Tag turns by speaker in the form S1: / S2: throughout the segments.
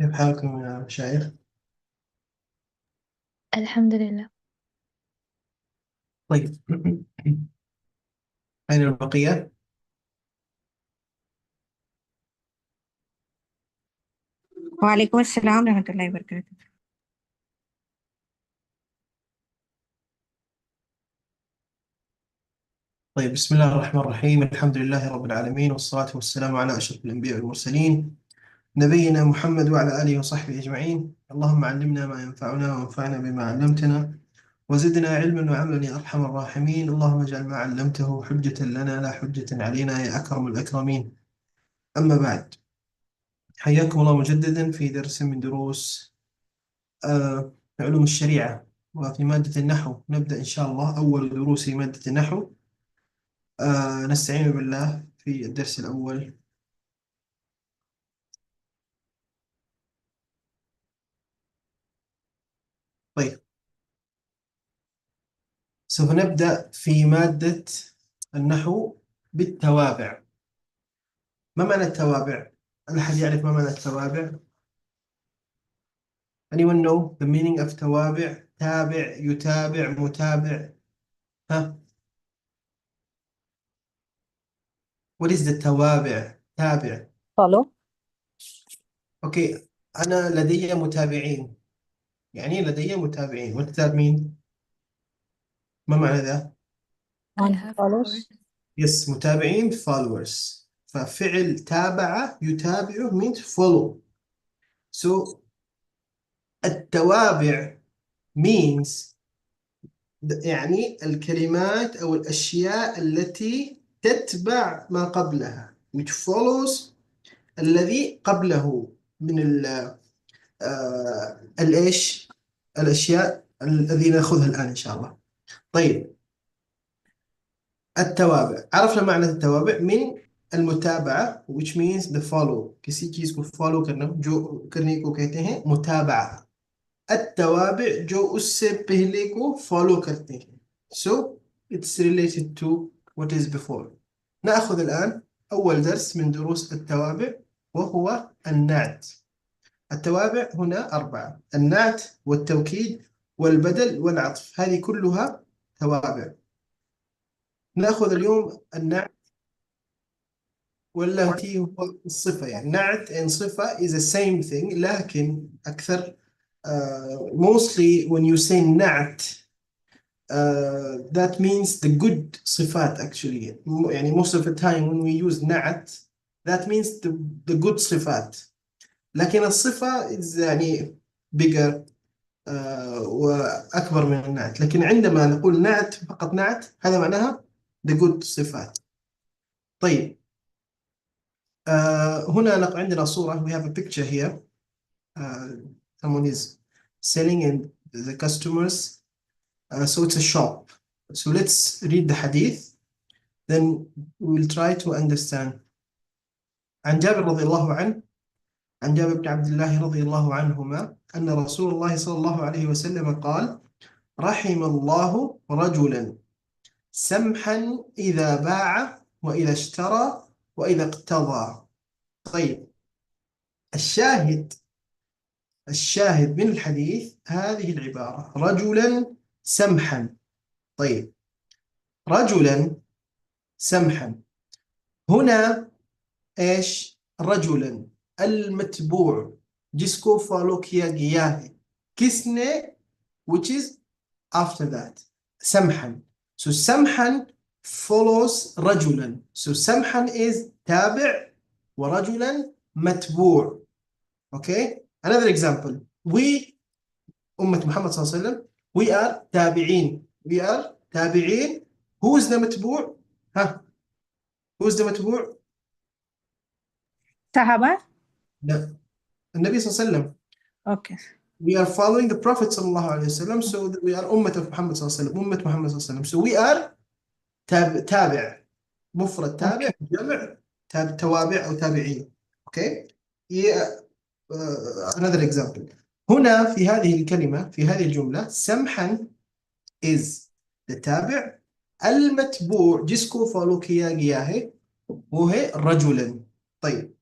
S1: كيف حالكم يا مشايخ؟
S2: الحمد لله.
S1: طيب. أين البقية؟
S3: वालेकुम अस्सलाम रहमतुल्लाहि वबरकातुहू।
S1: طيب، بسم الله الرحمن الرحيم. الحمد لله رب العالمين، والصلاة والسلام على أشرف الأنبياء والمرسلين، نبينا محمد وعلى آله وصحبه أجمعين. اللهم علمنا ما ينفعنا وانفعنا بما علمتنا وزدنا علما وعملا يا أرحم الراحمين. اللهم اجعل ما علمته حجة لنا لا حجة علينا يا أكرم الأكرمين. أما بعد، حياكم الله مجددا في درس من دروس علوم الشريعة. وفي مادة النحو نبدأ إن شاء الله أول دروس مادة النحو. نستعين بالله في الدرس الأول. طيب، سوف نبدأ في مادة النحو بالتوابع. ما معنى التوابع؟ هل أحد يعرف ما معنى التوابع؟ Anyone know the meaning of توابع؟ تابع، يتابع، متابع. ها؟ What is the توابع؟ تابع.
S3: Follow.
S1: أوكي، أنا لدي متابعين. يعني لدي متابعين. What does that mean؟ ما معنى ذا؟
S2: I
S3: And
S2: have
S3: follows.
S2: followers.
S1: يس، متابعين followers. ففعل تابع يتابع means follow. So التوابع means يعني الكلمات أو الأشياء التي تتبع ما قبلها which follows الذي قبله من الإيش الأشياء الذي نأخذها الآن إن شاء الله. طيب، التوابع عرفنا معنى التوابع من المتابعة which means the follow. किसी चीज को follow करना, जो करने को कहते हैं मुताबा। التوابع जो उससे पहले को follow करते हैं. So it's related to what is before. نأخذ الآن أول درس من دروس التوابع وهو النعت. التوابع هنا أربعة: النعت والتوكيد والبدل والعطف، هذه كلها توابع. نأخذ اليوم النعت والتي هو الصفة. يعني نعت and صفة is the same thing، لكن أكثر mostly when you say نعت that means the good صفات actually. يعني most of the time when we use نعت that means the good صفات. لكن الصفة is يعني bigger وأكبر من النعت. لكن عندما نقول نعت فقط نعت هذا معناها the good صفات. طيب، هنا عندنا صورة. We have a picture here. Someone is selling and the customers. So it's a shop. So let's read the hadith. Then we will try to understand. عن جابر رضي الله عنه، عن جابر بن عبد الله رضي الله عنهما أن رسول الله صلى الله عليه وسلم قال: رحم الله رجلا سمحا إذا باع وإذا اشترى وإذا اقتضى. طيب، الشاهد من الحديث هذه العبارة: رجلا سمحا. طيب، رجلا سمحا هنا ايش؟ رجلا المتبوع जिसको फॉलो किया गया है किसने, which is after that سمحا. So سمحا follows رجلا. So سمحا is تابع ورجلا متبوع. Okay, another example. We أمة محمد صلى الله عليه وسلم we are تابعين. We are تابعين. Who is the متبوع؟ ها، who is the متبوع؟
S3: Sahaba.
S1: لا، النبي صلى الله عليه وسلم.
S3: Okay.
S1: We are following the Prophet صلى الله عليه وسلم. So we are أمة محمد صلى الله عليه وسلم. أمة محمد صلى الله عليه وسلم. So we are تابع. مفرد تابع،
S3: Okay.
S1: جمع توابع أو تابعين. Okay. Yeah. Another example. هنا في هذه الكلمة في هذه الجملة سمحا is the تابع. المتبوع जिसको फॉलो किया गया है वो है رجلا. طيب،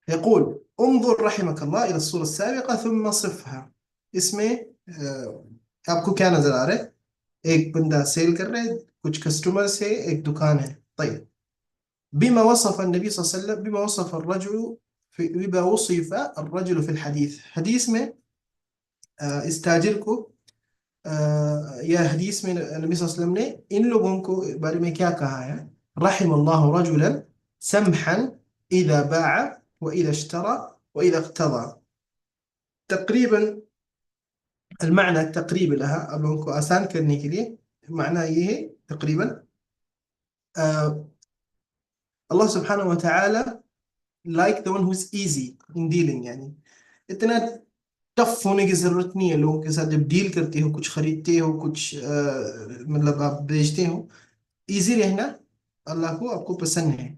S1: يقول انظر رحمك الله إلى الصورة السابقة ثم صفها. इसमें आपको क्या नजर आ रहा है? एक बंदा सेल कर रहा है, कुछ कस्टमर्स है, एक दुकान है। طيب بما وصف النبي صلى الله عليه وسلم، بما وصف الرجل بما وصف الرجل في الحديث، حديث में इस ताजिर को या हदीस में नबी सल्लल्लाहु अलैहि वसल्लम ने इन लोगों को बारे में क्या कहा है? रहिम अल्लाह रजुलन समहन इذا باع وإذا اشترى وإذا اقتضى। तकरीबन المعنى التقريبي لها अब उनको आसान करने के लिए معنى ये है तकरीबन अल्लाह सुब्हानहु व तआला like the one who is easy in dealing, यानी इतना टफ होने की जरूरत नहीं है लोगों के साथ। जब डील करते हो, कुछ खरीदते हो, कुछ मतलब आप बेचते हो, इजी रहना अल्लाह को आपको पसंद है।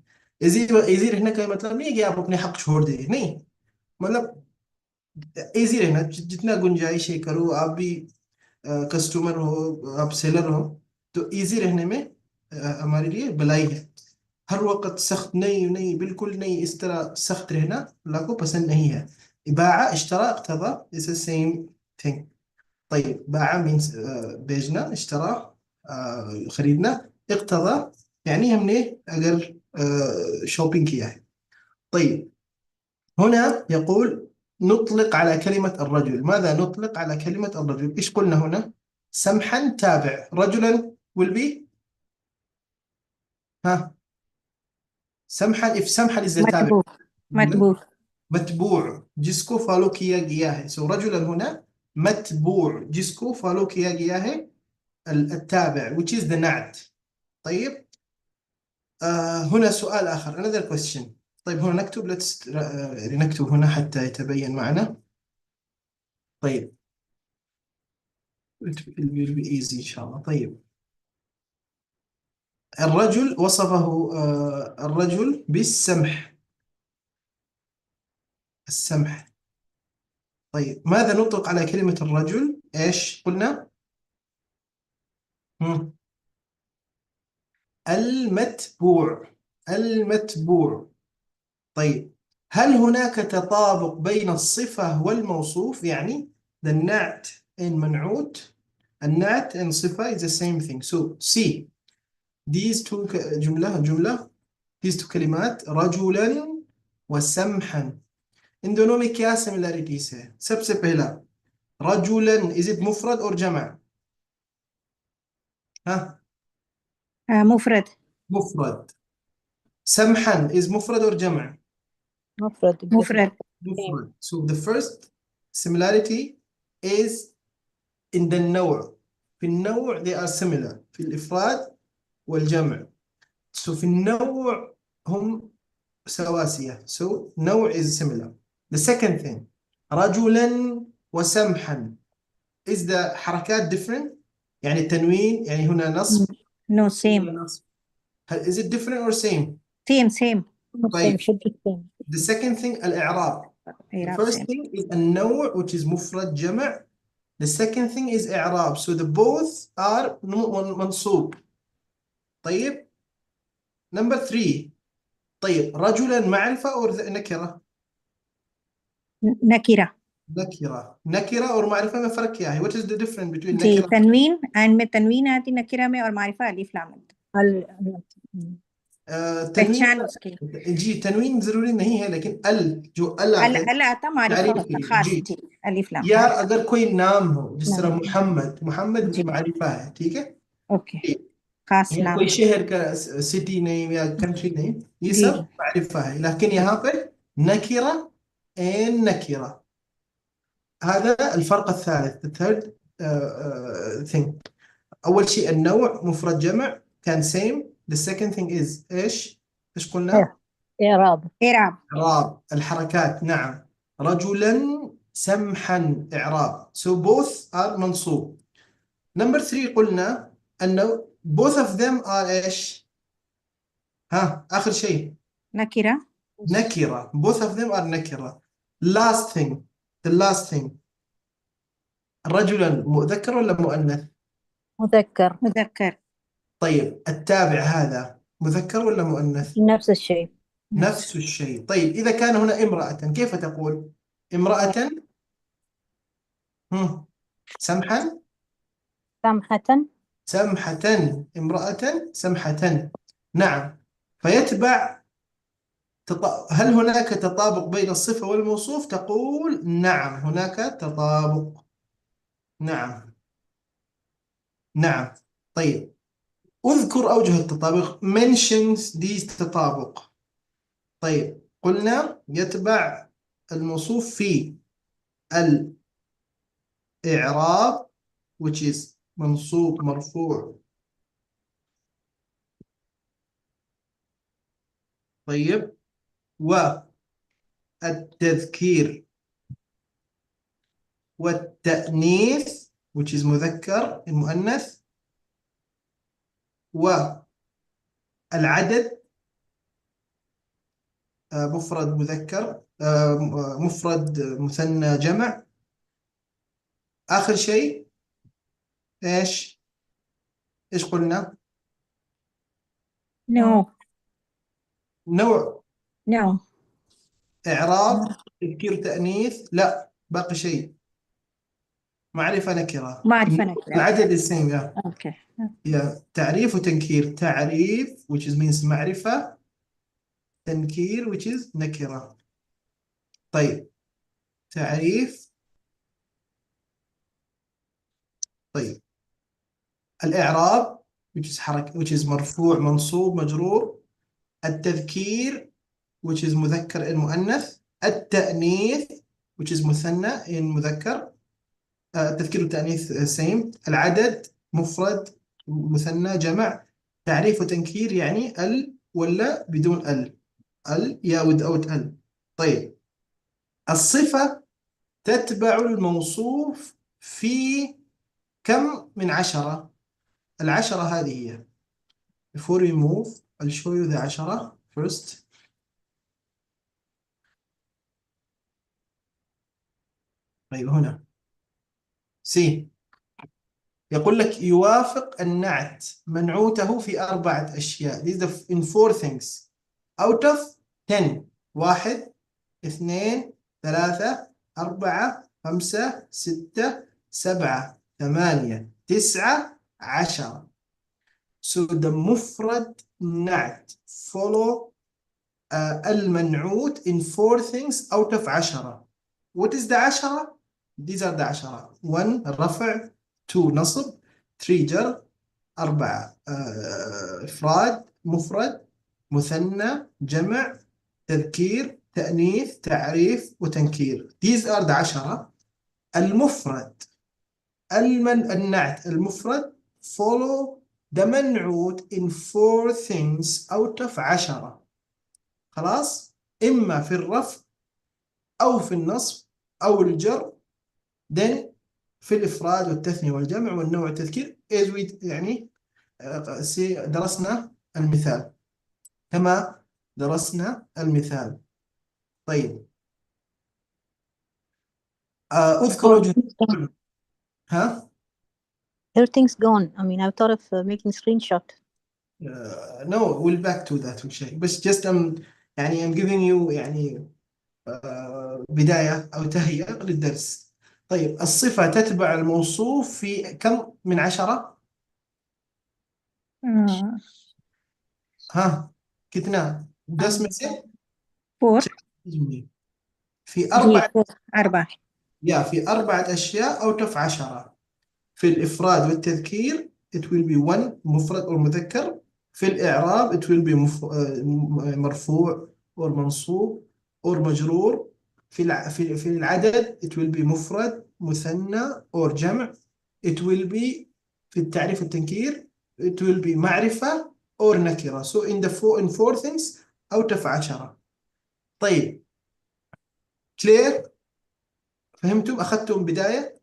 S1: इजी इजी रहने का मतलब नहीं है कि आप अपने हक छोड़ दे, नहीं, मतलब इजी रहना, जितना गुंजाइश है करो। आप भी कस्टमर हो, आप सेलर हो, तो इजी रहने में हमारे लिए भलाई है। हर वक्त सख्त नहीं नहीं बिल्कुल नहीं, इस तरह सख्त रहना अल्लाह को पसंद नहीं है। बाआ इश्तरा इक्तदा इज द सेम थिंग। طيب باع मीन्स बेचना, इश्तरा खरीदना, इक्तदा यानी हमने अगर शॉपिंग किया है। طيب هنا يقول نطلق على كلمة الرجل. ماذا نطلق على كلمة الرجل؟ إيش قلنا هنا؟ سمحا تابع، رجلا will be ها سمحا if سمحا is the تابع
S3: متبوع متبوع
S1: متبوع जिसको फॉलो किया गया है। सो रजुलन هنا متبوع जिसको फॉलो किया गया है التابع which is the نعت. طيب هنا سؤال آخر another question. طيب هنا نكتب نكتب هنا حتى يتبين معنا. طيب it will be easy إن شاء الله. طيب الرجل وصفه الرجل بالسمح، السمح. طيب ماذا نطلق على كلمة الرجل؟ إيش قلنا؟ المتبوع، المتبوع. طيب هل هناك تطابق بين الصفة والموصوف؟ يعني النعت and منعوت، النعت and صفة is the same thing. So see these two جملة these two كلمات رجلا وسمحا इन दोनों में क्या similarities है? सबसे पहला رجلا is it مفرد or جمع؟ ها
S3: مفرد.
S1: مفرد. سمحا is مفرد or جمع؟
S3: مفرد.
S1: مفرد. So the first similarity is in the النوع. في النوع they are similar في الإفراد والجمع. So في النوع هم سواسية. So نوع is similar. The second thing رجلا وسمحا is the حركات different؟ يعني التنوين يعني هنا نصب
S3: No, same.
S1: is it different or same؟
S3: Same.
S1: طيب the second thing الإعراب. The first thing is النوع which is مفرد جمع. The second thing is إعراب. So the both are منصوب. طيب number 3. طيب رجلا معرفة or نكرة؟
S3: نكرة.
S1: نكرة और معرفة में फ़र्क क्या है? What is the difference between
S3: जी
S1: نكرة?
S3: तनवीन एंड में तनवीन आती नकीरा में और मारिफा अलिफ लाम पहचान उसकी।
S1: जी तनवीन जरूरी नहीं है, लेकिन जो अल
S3: आता मारिफा खास जी अलिफ लाम।
S1: यार अगर कोई नाम हो जिस तरह मोहम्मद मारिफा है, ठीक है,
S3: ओके, खास नाम,
S1: कोई शहर का सिटी नेम या कंट्री नेम, ये सब मारिफा है। लेकिन यहाँ पर नकीरा एंड नकीरा, هذا الفرق الثالث. the third thing. أول شيء النوع مفرد جمع كان same. the second thing is إيش قلنا؟ إعراب الحركات. نعم رجلا سمحا إعراب. so both are منصوب. number 3 قلنا أنه both of them are إيش؟ آخر شيء نكرة. both of them are نكرة. last thing, the last thing رجلا مذكر ولا مؤنث؟
S3: مذكر.
S1: طيب التابع هذا مذكر ولا مؤنث؟
S3: نفس الشيء.
S1: نفس الشيء. طيب إذا كان هنا امرأة كيف تقول؟ امرأة سمحا
S2: سمحة.
S1: سمحة، امرأة سمحة. نعم. فيتبع هل هناك تطابق بين الصفة والموصوف؟ تقول نعم هناك تطابق. نعم. نعم. طيب اذكر أوجه التطابق. mentions these تطابق. طيب قلنا يتبع الموصوف في الإعراب which is منصوب مرفوع. طيب والتذكير والتأنيث which is مذكر المؤنث، والعدد مفرد مذكر مفرد مثنى جمع. آخر شيء إيش قلنا؟
S3: No.
S1: نوع
S3: No.
S1: إعراب تذكير تأنيث، لا باقي شيء معرفة نكرة.
S3: معرفة نكرة.
S1: العدد السيم يا
S3: Okay.
S1: تعريف وتنكير. تعريف which is means معرفة، تنكير which is نكرة. طيب تعريف. طيب الإعراب which is حركة which is مرفوع منصوب مجرور. التذكير which is مذكر المؤنث. التأنيث which is مثنى المذكر. التذكير والتأنيث same. العدد مفرد مثنى جمع. تعريف وتنكير يعني ال ولا بدون ال يا without ال. طيب الصفة تتبع الموصوف في كم من 10؟ العشرة هذه هي. before we move I'll show you the 10 first. طيب هنا سي يقول لك يوافق النعت منعوته في 4 أشياء. These are in 4 things out of 10. 1 2 3 4 5 6 7 8 9 10. So the مفرد نعت follow المنعوت in 4 things out of 10. What is the 10? These are the 10. 1 رفع، 2 نصب، 3 جر، 4 إفراد مفرد مثنى جمع تذكير تأنيث تعريف وتنكير. These are the 10. المفرد النعت المفرد follow the منعوت in 4 things out of 10. خلاص، إما في الرفع أو في النصب أو الجر then في الإفراد والتثنية والجمع والنوع التذكير as we يعني درسنا المثال كما درسنا المثال. طيب أذكر وجه ها
S2: Everything's gone. I mean, I thought of making screenshot.
S1: no we'll back to that شيء بس just يعني I'm giving you يعني بداية أو تهيئة للدرس. طيب الصفة تتبع الموصوف في كم من 10؟ ها كتنا دس مثل
S3: 4.
S1: في 4
S3: 4.
S1: في 4 أشياء أو تف 10. في الإفراد والتذكير it will be 1 مفرد أو مذكر. في الإعراب it will be مرفوع أو منصوب أو مجرور. في العدد it will be مفرد مثنى أو جمع. it will be في التعريف والتنكير it will be معرفة أو نكرة. so in 4 things out of 10. طيب كلير فهمتم أخذتم بداية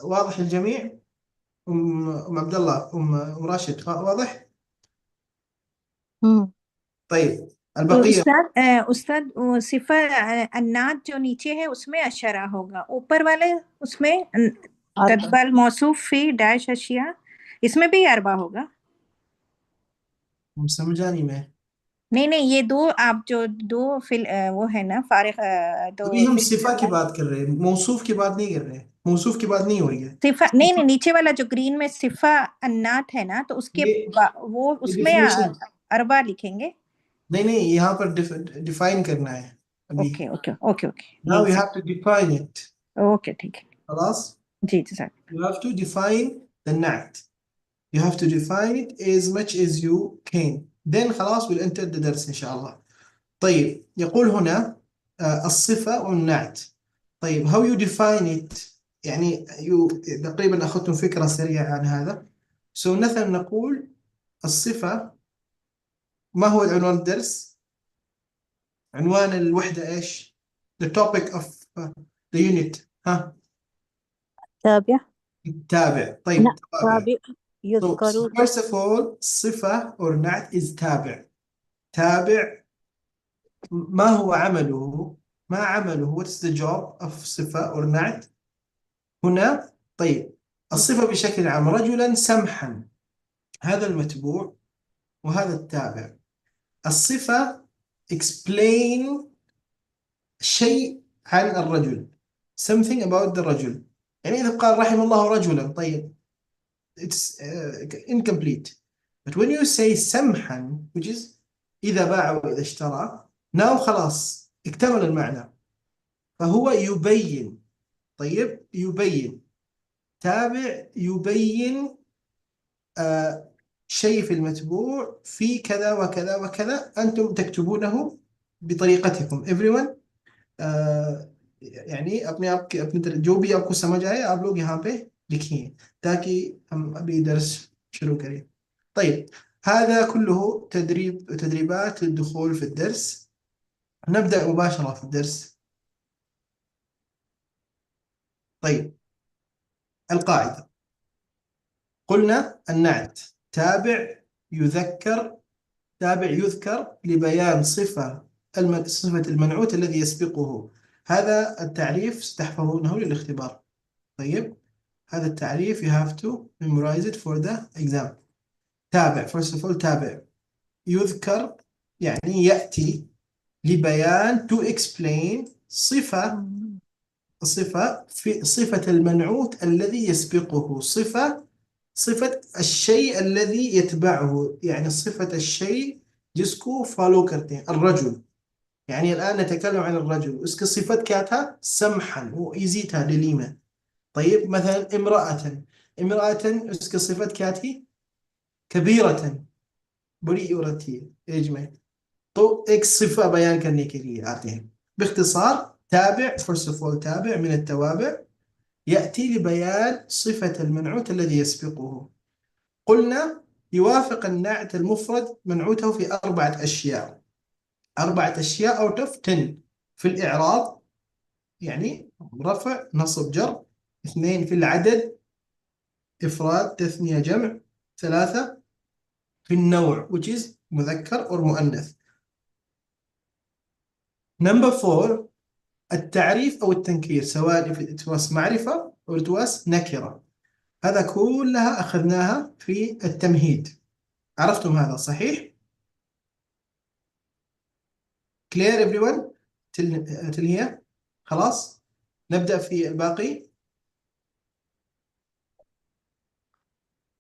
S1: واضح للجميع؟ أم عبد الله أم راشد واضح؟ طيب البقية
S3: उस्ताद वो सिफा अन्नात जो नीचे है उसमें अशरा होगा, ऊपर वाले उसमें तदबल मौसूफ फी डैश अशिया इसमें भी अरबा होगा.
S1: समझानी में।
S3: नहीं ये दो आप जो दो वो है ना फारिग तो
S1: अभी हम
S3: फिल
S1: सिफा की बात कर रहे हैं, मौसूफ की बात नहीं कर रहे हैं, मौसूफ की बात नहीं हो रही है।
S3: सिफा नहीं नीचे वाला जो ग्रीन में सिफा अन्नात है ना, तो उसके
S1: ये
S3: वो उसमें
S1: डिफिनेशन
S3: अरबा लिखेंगे।
S1: नहीं, यहाँ पर डिफाइन करना है अभी।
S3: Okay okay okay okay
S1: Now
S3: यही
S1: you
S3: सब।
S1: have to define it.
S3: Okay ठीक है
S1: خلاص?
S3: जी जी sir.
S1: You have to define the nat. You have to define it as much as you can. Then خلاص we'll enter the درس إن شاء الله. طيب يقول هنا الصفة والنعت. طيب how you define it؟ يعني تقريبا أخذتم فكرة سريعة عن هذا. So مثلا نقول الصفة، ما هو عنوان الدرس؟ عنوان الوحدة إيش؟ The topic of the unit. ها؟
S2: تابع.
S1: التابع. طيب
S2: لا
S1: تابع.
S2: تابع
S1: So
S2: يذكر.
S1: first of all صفة or نعت is تابع. تابع ما هو عمله؟ ما عمله؟ What is the job of صفة or نعت هنا؟ طيب الصفة بشكل عام رجلا سمحا، هذا المتبوع وهذا التابع. الصفة explain شيء عن الرجل، something about the رجل. يعني إذا قال رحم الله رجلا، طيب it's incomplete. But when you say سمحا which is إذا باع وإذا اشترى، now خلاص اكتمل المعنى، فهو يبين. طيب يبين، تابع يبين شيء في المتبوع في كذا وكذا وكذا، أنتم تكتبونه بطريقتكم everyone. यानी अपने आप के अपनी तरह जो भी आपको समझ आए आप लोग यहाँ पे लिखिए ताकि हम अभी दर्स शुरू करें. طيب هذا كله تدريبات للدخول في الدرس. نبدأ مباشرة في الدرس. طيب القاعدة قلنا النعت تابع يذكر لبيان صفة المنعوت الذي يسبقه. هذا التعريف ستحفظونه للاختبار. طيب هذا التعريف you have to memorize it for the exam. تابع first of all تابع يذكر يعني يأتي لبيان to explain صفة في صفة المنعوت الذي يسبقه. صفة الشيء الذي يتبعه، يعني صفة الشيء जिसको फॉलो करते हैं. الرجل يعني الآن نتكلم عن الرجل، उसकी صفة क्या था؟ سمحا، वो इजी था दिल्ली में. طيب مثلا امرأة उसकी صفة क्या थी؟ كبيرة، बड़ी औरत थी एज में. तो एक صفة बयान करने के लिए आते हैं. باختصار تابع first of all تابع من التوابع يأتي لبيان صفة المنعوت الذي يسبقه. قلنا يوافق النعت المفرد منعوته في 4 أشياء. 4 أشياء out of 10 في الإعراب، يعني رفع نصب جر. 2 في العدد إفراد تثنية جمع. 3 في النوع which is مذكر أو مؤنث. Number 4 التعريف أو التنكير، سواء it was معرفة أو it was نكرة. هذا كلها أخذناها في التمهيد. عرفتم هذا صحيح؟ clear everyone till here؟ خلاص نبدأ في الباقي.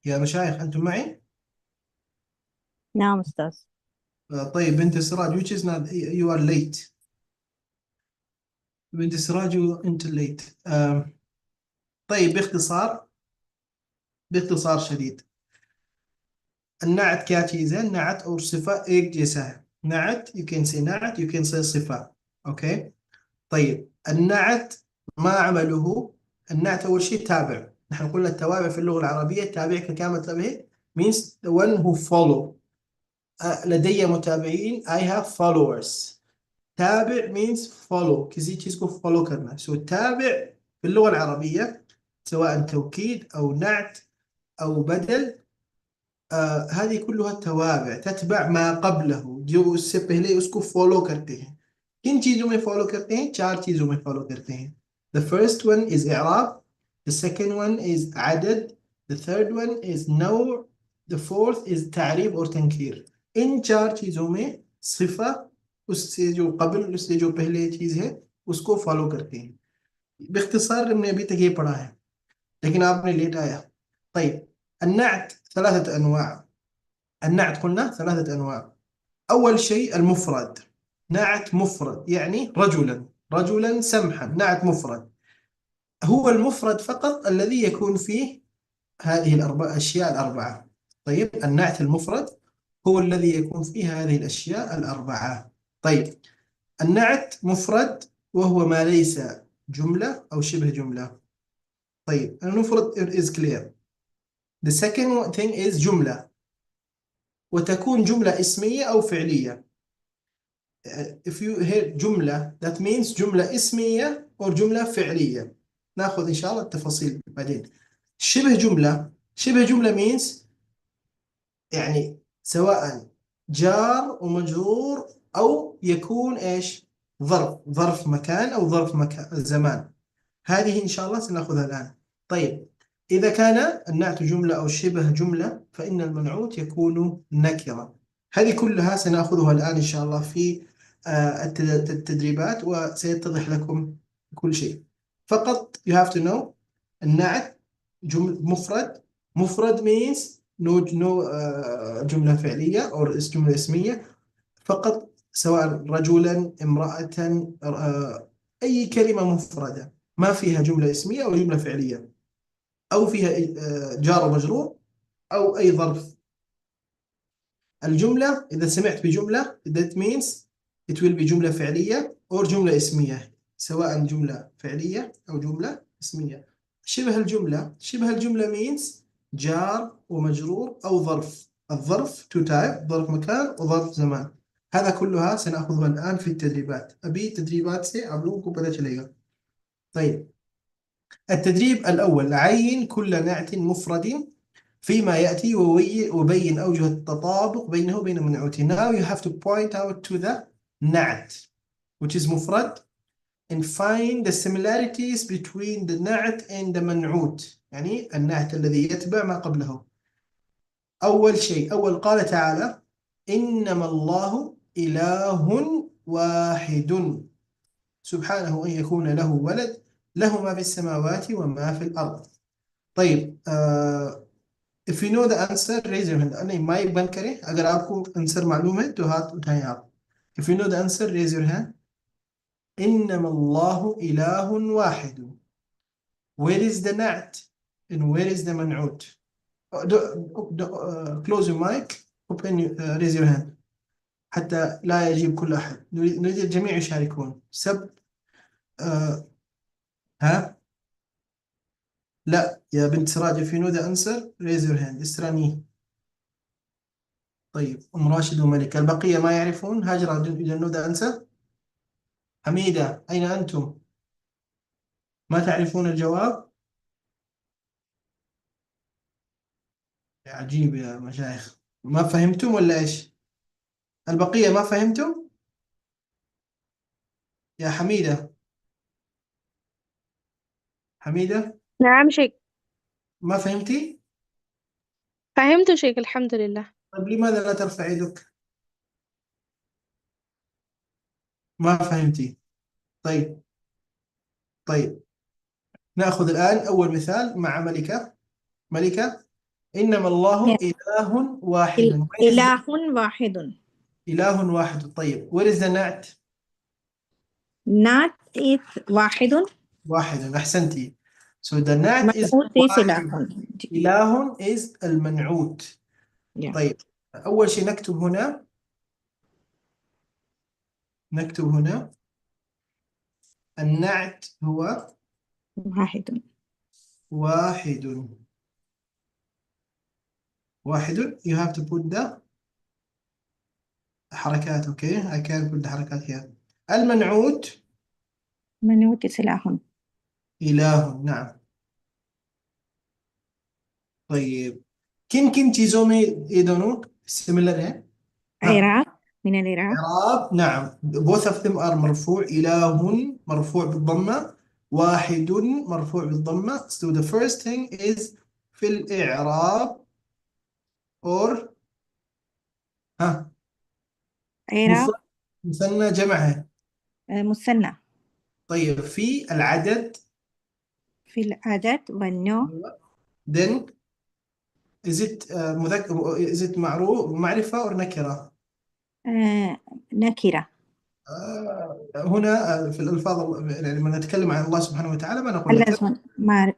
S1: يا مشايخ أنتم معي؟
S2: نعم أستاذ.
S1: طيب بنت سراج which is not you are late. بنت سراج أنت late. طيب باختصار شديد النعت क्या चीज़ है؟ نعت और صفة एक जैसा है. نعت you can say نعت you can say صفة. اوكي طيب النعت ما عمله؟ النعت أول شيء تابع. نحن قلنا التوابع في اللغة العربية تابع كما تابع means the one who follow. لدي متابعين I have followers. تابع means follow، किसी चीज़ को follow करना. so تابع في اللغة العربية سواء توكيد أو نعت أو بدل، هذه كلها توابع تتبع ما قبله जो उससे पहले उसको follow करते हैं. किन चीज़ों में follow करते हैं؟ 4 चीज़ों में follow करते हैं. The first one is إعراب, the second one is عدد, the third one is نوع, the fourth is تعريب or تنكير. इन 4 चीजों में सिफा उससे जो कबल उससे जो पहले चीज है उसको फॉलो करते हैं। باختصار हमने अभी तक ये पढ़ा है लेकिन आपने लेट आया। طيب النعت 3 أنواع. النعت قلنا 3 أنواع. أول شيء المفرد، نعت مفرد يعني رجلا، رجلا سمحا، نعت مفرد. هو المفرد فقط الذي يكون فيه هذه الأشياء الأربعة. طيب النعت المفرد هو الذي يكون فيه هذه الأشياء الأربعة. طيب النعت مفرد وهو ما ليس جملة أو شبه جملة. طيب المفرد is clear. The second thing is جملة، وتكون جملة اسمية أو فعلية. If you hear جملة that means جملة اسمية أو جملة فعلية. ناخذ إن شاء الله التفاصيل بعدين. شبه جملة، شبه جملة means يعني سواء جار ومجرور أو يكون إيش ظرف مكان أو ظرف زمان. هذه إن شاء الله سنأخذها الآن. طيب إذا كان النعت جملة أو شبه جملة فإن المنعوت يكون نكرة. هذه كلها سنأخذها الآن إن شاء الله في التدريبات وسيتضح لكم كل شيء. فقط you have to know النعت مفرد. مفرد means no جملة فعلية أو جملة اسمية فقط، سواء رجلا امرأة أي كلمة مفردة ما فيها جملة اسمية أو جملة فعلية أو فيها جار ومجرور أو أي ظرف. الجملة إذا سمعت بجملة that means it will be جملة فعلية أو جملة اسمية، سواء جملة فعلية أو جملة اسمية. شبه الجملة means جار ومجرور أو ظرف. الظرف to type ظرف مكان وظرف زمان. هذا كلها سنأخذها الآن في التدريبات. أبي تدريبات से आप लोगों को पता चलेगा. طيب التدريب الأول عين كل نعت مفرد فيما يأتي وبين أوجه التطابق بينه وبين منعوته. Now you have to point out to the نعت which is مفرد and find the similarities between the نعت and the منعوت، يعني النعت الذي يتبع ما قبله. أول شيء قال تعالى إنما الله إله واحد سبحانه أن يكون له ولد له ما في السماوات وما في الأرض. طيب if you know the answer raise your hand. नहीं माइक बंद करें अगर आपको आंसर मालूम है तो हाथ उठाएं आप. If you know the answer raise your hand. إنما الله إله واحد. Where is the نعت and where is the منعوت؟ close your mic open raise your hand حتى لا يجيب كل أحد. نريد الجميع يشاركون. ها لا يا بنت سراج if you know the answer raise your hand. استراني. طيب أم راشد وملك. البقية ما يعرفون. هاجر you know the answer. حميدة أين أنتم؟ ما تعرفون الجواب؟ يا عجيب يا مشايخ، ما فهمتم ولا إيش؟ البقية ما فهمتم؟ يا حميدة
S4: نعم شيخ.
S1: ما فهمتي؟
S4: فهمت شيخ الحمد لله.
S1: طيب لماذا لا ترفع يدك؟ ما فهمتي. طيب نأخذ الآن أول مثال مع ملكة. إنما الله
S3: Yes.
S1: إله واحد.
S3: إله واحد.
S1: إله واحد. طيب where is the نعت؟
S3: نعت is واحد.
S1: أحسنتي. So the نعت is
S3: منعوت is
S1: واحد. إله is المنعوت.
S3: Yeah.
S1: طيب أول شيء نكتب هنا النعت هو
S3: واحد.
S1: you have to put the حركات. okay I can put the حركات here. المنعوت
S3: منعوت is
S1: إله. نعم. طيب किन चीजों में ये दोनों similar हैं؟
S3: إعراب من الإعراب.
S1: إعراب. نعم both of them are مرفوع. إله مرفوع بالضمة، واحد مرفوع بالضمة. so the first thing is في الإعراب or ها،
S3: إعراب
S1: مثنى جمعها.
S3: مثنى.
S1: طيب في العدد.
S3: في العدد والنوع.
S1: then is it مذكر is it معرفة أو نكرة؟
S3: نكرة.
S1: هنا في الألفاظ يعني لما نتكلم عن الله سبحانه وتعالى ما نقول نكرة.
S3: لازم مع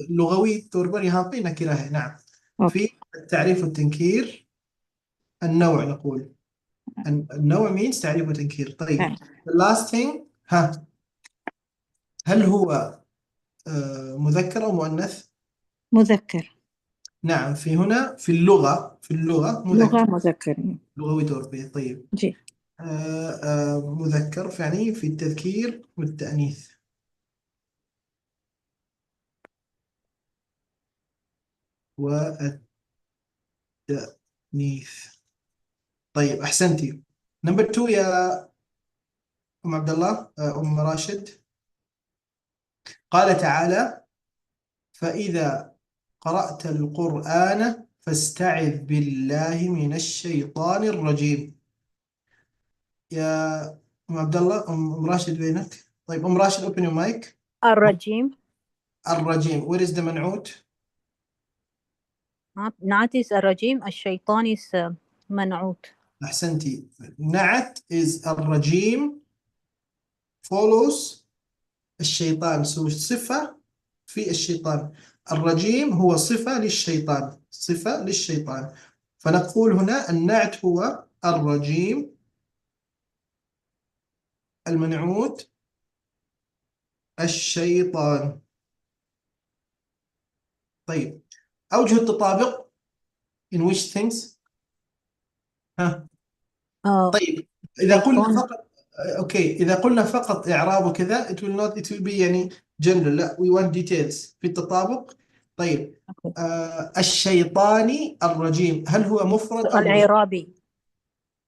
S1: لغوي توربر يهانطي نكرة. نعم.
S3: أوكي.
S1: في التعريف والتنكير النوع نقول النوع means تعريف وتنكير. طيب
S3: نعم.
S1: the last thing ها، هل هو مذكر أو مؤنث؟
S3: مذكر.
S1: نعم، في هنا في اللغة
S3: لغة
S1: مذكر.
S3: مذكر.
S1: لغوي توربي. طيب
S3: جي.
S1: مذكر يعني في التذكير والتأنيث. والتأنيث. طيب أحسنتي. نمبر 2 يا أم عبد الله، أم راشد. قال تعالى: فإذا قرأت القرآن فاستعذ بالله من الشيطان الرجيم. يا أم عبد الله، أم راشد بينك؟ طيب أم راشد open your mic.
S2: الرجيم.
S1: الرجيم where is the منعوت؟
S2: not is الرجيم. الشيطان is منعوت.
S1: أحسنتي. نعت is الرجيم follows الشيطان، سو صفة في الشيطان. الرجيم هو صفة للشيطان، صفة للشيطان. فنقول هنا النعت هو الرجيم، المنعوت الشيطان. طيب أوجه التطابق in which things؟ ها. طيب إذا قلنا
S2: شيطان.
S1: فقط أوكي، إذا قلنا فقط إعراب وكذا it will not it will be يعني general. لا we want details في التطابق. طيب الشيطاني الرجيم هل هو مفرد أو مذكر؟
S2: العرابي.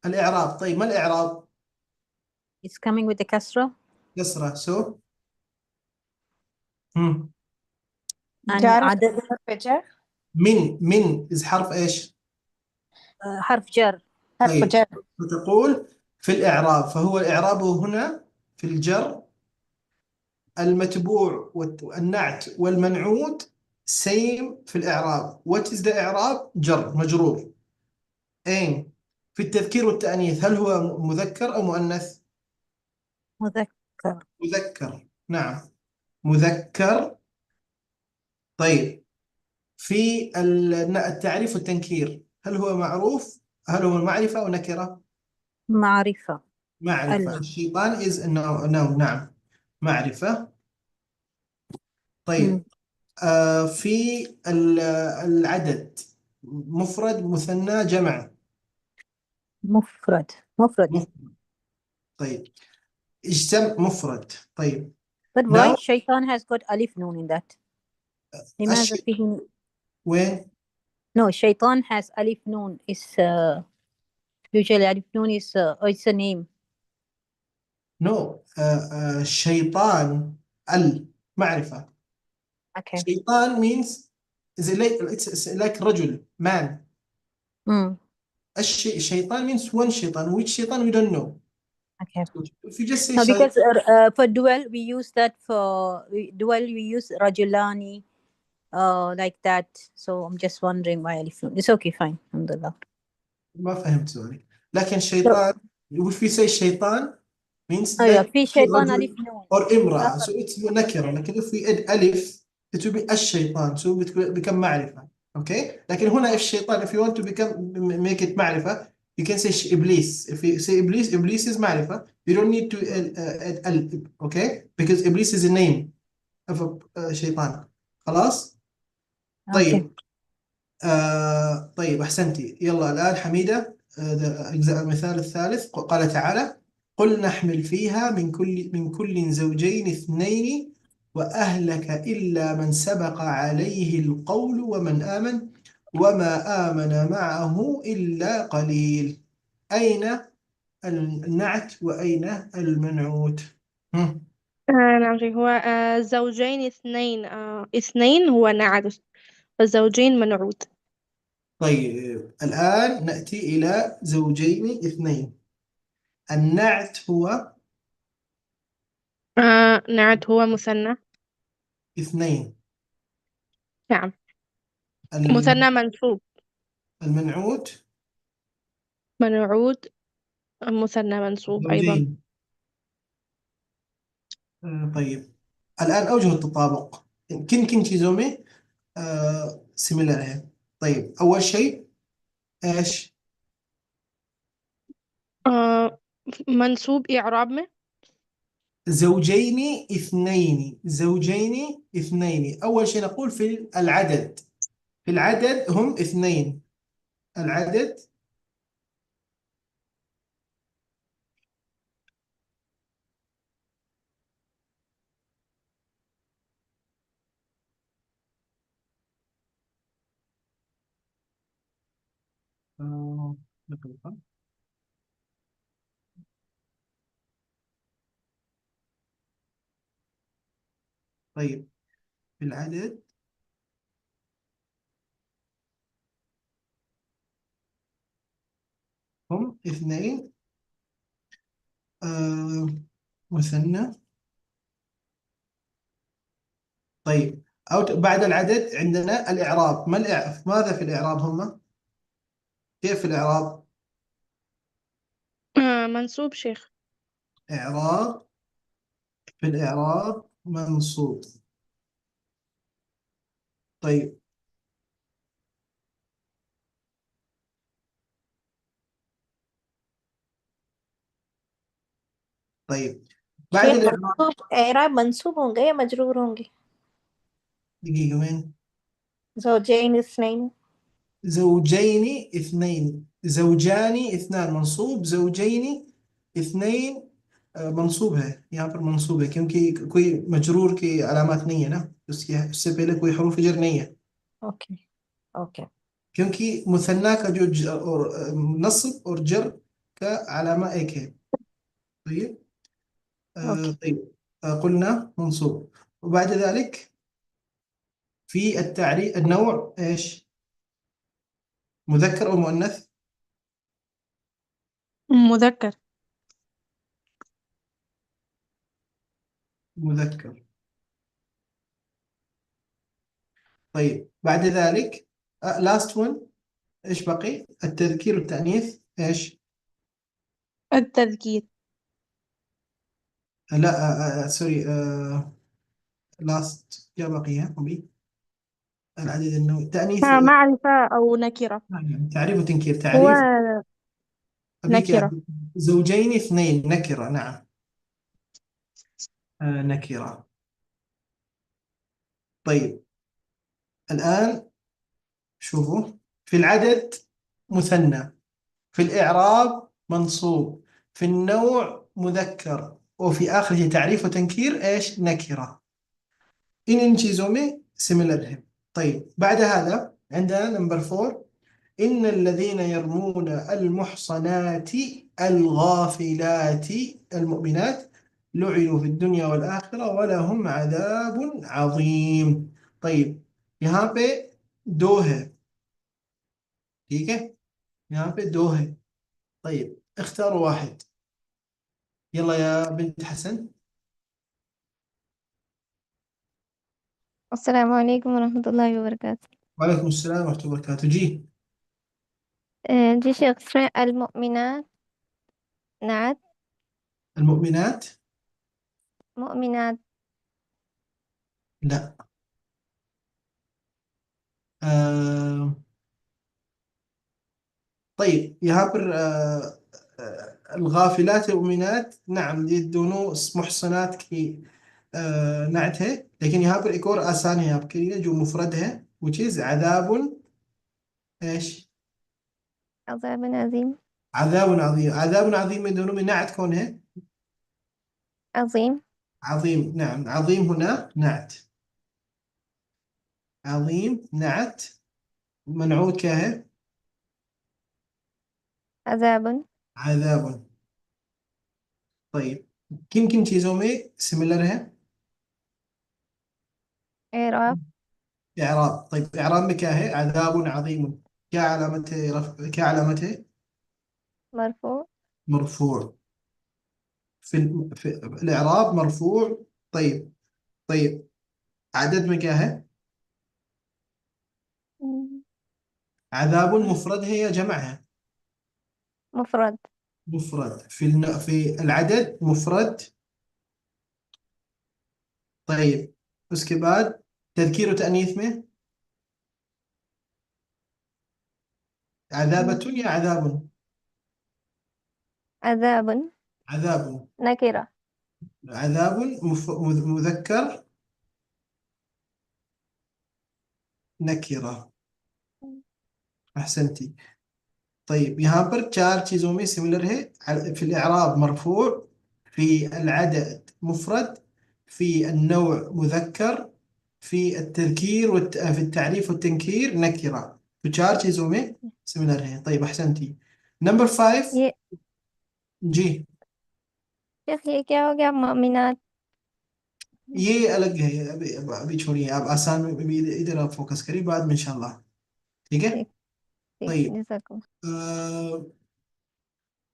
S1: الإعراب. طيب ما الإعراب؟
S2: it's coming with the كسرة.
S1: كسرة so
S3: جار
S2: عدد.
S3: حرف جر.
S1: من إذا حرف إيش؟
S2: حرف جر.
S3: حرف
S1: طيب
S3: جر.
S1: فتقول في الإعراب، فهو الإعراب هنا في الجر المتبوع والنعت والمنعوت same في الإعراب. what is the إعراب؟ جر مجرور. أين في التذكير والتأنيث هل هو مذكر أو مؤنث؟
S2: مذكر.
S1: مذكر. نعم مذكر. طيب في التعريف والتنكير هل هو معروف؟ هل هو معرفة أو نكرة؟
S2: معرفة.
S1: معرفة. الشيطان is no. نعم معرفة. طيب في العدد مفرد مثنى جمع؟
S2: مفرد.
S1: مفرد. طيب اجتمع مفرد. طيب
S2: but
S1: now
S2: why شيطان has got ألف نون in that؟ لماذا فيه؟
S1: وين؟
S2: no شيطان has ألف نون is usually ألف نون is it's a name.
S1: no الشيطان المعرفة.
S2: okay.
S1: شيطان means is it's like رجل man. الشيطان means one شيطان. which شيطان we don't know.
S2: okay.
S1: If you just say
S2: no because for dual we use that for dual we use رجلاني like that, so I'm just wondering why ألف نون. It's okay fine alhamdulillah.
S1: ما فهمت سوري. لكن شيطان if we say شيطان means
S2: أيوة
S1: that
S2: في شيطان
S1: رجل
S2: ألف نون
S1: or امرأة so it's نكرة. لكن if we add ألف it will be الشيطان so it will become معرفة. okay. لكن هنا if الشيطان if you want to make it معرفة you can say إبليس. if you say إبليس is معرفة you don't need to add ألف. okay because إبليس is a name of a شيطان. خلاص. طيب طيب أحسنتي. يلا الآن حميدة أجزاء المثال الثالث. قال تعالى: قل نحمل فيها من كل زوجين اثنين وأهلك إلا من سبق عليه القول ومن آمن وما آمن معه إلا قليل. أين النعت وأين المنعوت؟
S4: نعم شيخ. هو زوجين اثنين. اثنين هو نعت والزوجين منعوت.
S1: طيب الآن نأتي إلى زوجين اثنين. النعت هو
S4: نعت هو مثنى.
S1: اثنين.
S4: نعم.
S1: الم-
S4: مثنى منصوب.
S1: المنعوت
S4: منعود مثنى منصوب أيضا.
S1: زوجين. طيب الآن أوجه التطابق كن شيزومي سيميلر. طيب أول شيء إيش؟
S4: آه منصوب إعراب में.
S1: زوجين اثنين. زوجين اثنين، أول شيء نقول في العدد. في العدد هم اثنين. العدد دقيقة. طيب في العدد هم اثنين. آه مثنى. طيب بعد العدد عندنا الإعراب. ماذا في الإعراب هم؟ كيف الإعراب؟
S4: منصوب شيخ.
S1: إعراب. في الإعراب منصوب. طيب طيب بعد
S3: शेख
S1: الإعراب
S3: मंसूब एराब मंसूब होंगे या मजरूर होंगे?
S1: دقيقة وين؟
S3: زوجين اثنين.
S1: زوجين اثنين. زوجان اثنان منصوب. زوجين اثنين منصوب है यहाँ पर منصوब है क्योंकि कोई मजरूर की अलामत नहीं है ना, उससे पहले कोई हरूफ जर नहीं है।
S3: ओके ओके
S1: क्योंकि मुसन्ना का जो और नस्ब और जर का अलामा एक है। طيب
S3: ओके
S1: طيب قلنا منصوب. وبعد ذلك في التعريف النوع ايش؟ مذكر او مؤنث؟
S4: مذكر.
S1: مذكر. طيب بعد ذلك لاست ون ايش بقي؟ التذكير والتأنيث ايش؟
S4: التذكير.
S1: لا سوري. لاست क्या بقي है अभी؟ العدد النوعي التأنيث.
S4: معرفة أو نكرة.
S1: تعريف وتنكير.
S4: هو
S1: تعريف أبيك
S4: نكرة.
S1: زوجين اثنين نكرة. نعم نكرة. طيب الآن شوفوا في العدد مثنى. في الإعراب منصوب. في النوع مذكر. وفي آخره تعريف وتنكير إيش؟ نكرة. إن انجزومي سيميلر. طيب بعد هذا عندنا نمبر 4. إن الذين يرمون المحصنات الغافلات المؤمنات لعنوا في الدنيا والآخرة ولهم عذاب عظيم. طيب यहाँ पे दो है, ठीक है? यहाँ पे दो है. طيب اختاروا واحد. يلا يا بنت حسن.
S5: السلام عليكم ورحمة الله وبركاته.
S1: وعليكم السلام ورحمة الله وبركاته. جي
S5: जी शेख इसमें المؤمنات نعت
S1: المؤمنات
S5: مؤمنات.
S1: لا. آه طيب यहाँ पर الغافلات المؤمنات نعم ये दोनों محصنات की नात है. लेकिन यहाँ पर एक और आसान है आपके लिए जो मुफरद है which is عذاب ايش؟
S5: عذاب عظيم.
S1: عذاب عظيم. عذاب عظيم में दोनों में नात कौन है؟
S5: عظيم.
S1: عظيم. نعم عظيم هنا नात. عظيم नात. منعوت क्या है؟
S5: عذاب.
S1: عذاب. طيب किन किन चीजों में सिमिलर है?
S5: إعراب.
S1: إعراب. طيب إعراب में क्या है? عذاب عظيم. क्या علامته
S5: مرفوع.
S1: مرفوع. في الإعراب مرفوع. طيب. طيب عدد में क्या है عذاب مفرد है या जमع है
S5: مفرد.
S1: مفرد في العدد مفرد. طيب उसके बाद تذكير وتأنيث में عذابة या عذاب
S5: عذاب
S1: عذاب
S5: نكرة.
S1: عذاب مذكر نكرة. أحسنتي. طيب यहाँ पर 4 चीज़ों में सिमिलर है في الإعراب مرفوع في العدد مفرد في النوع مذكر في التذكير في التعريف والتنكير نكرة. في 4 चीज़ों में सिमिलर है. طيب أحسنتي. नंबर 5
S5: ये
S1: जी
S5: शेख ये क्या हो गया मुमिनात?
S1: ये अलग है. अभी छोड़िए आप आसान में अभी इधर आप फोकस करिए बाद में इंशाल्लाह. ठीक है.
S5: ठीक ठीक
S1: طيب
S5: जज़ाकुम।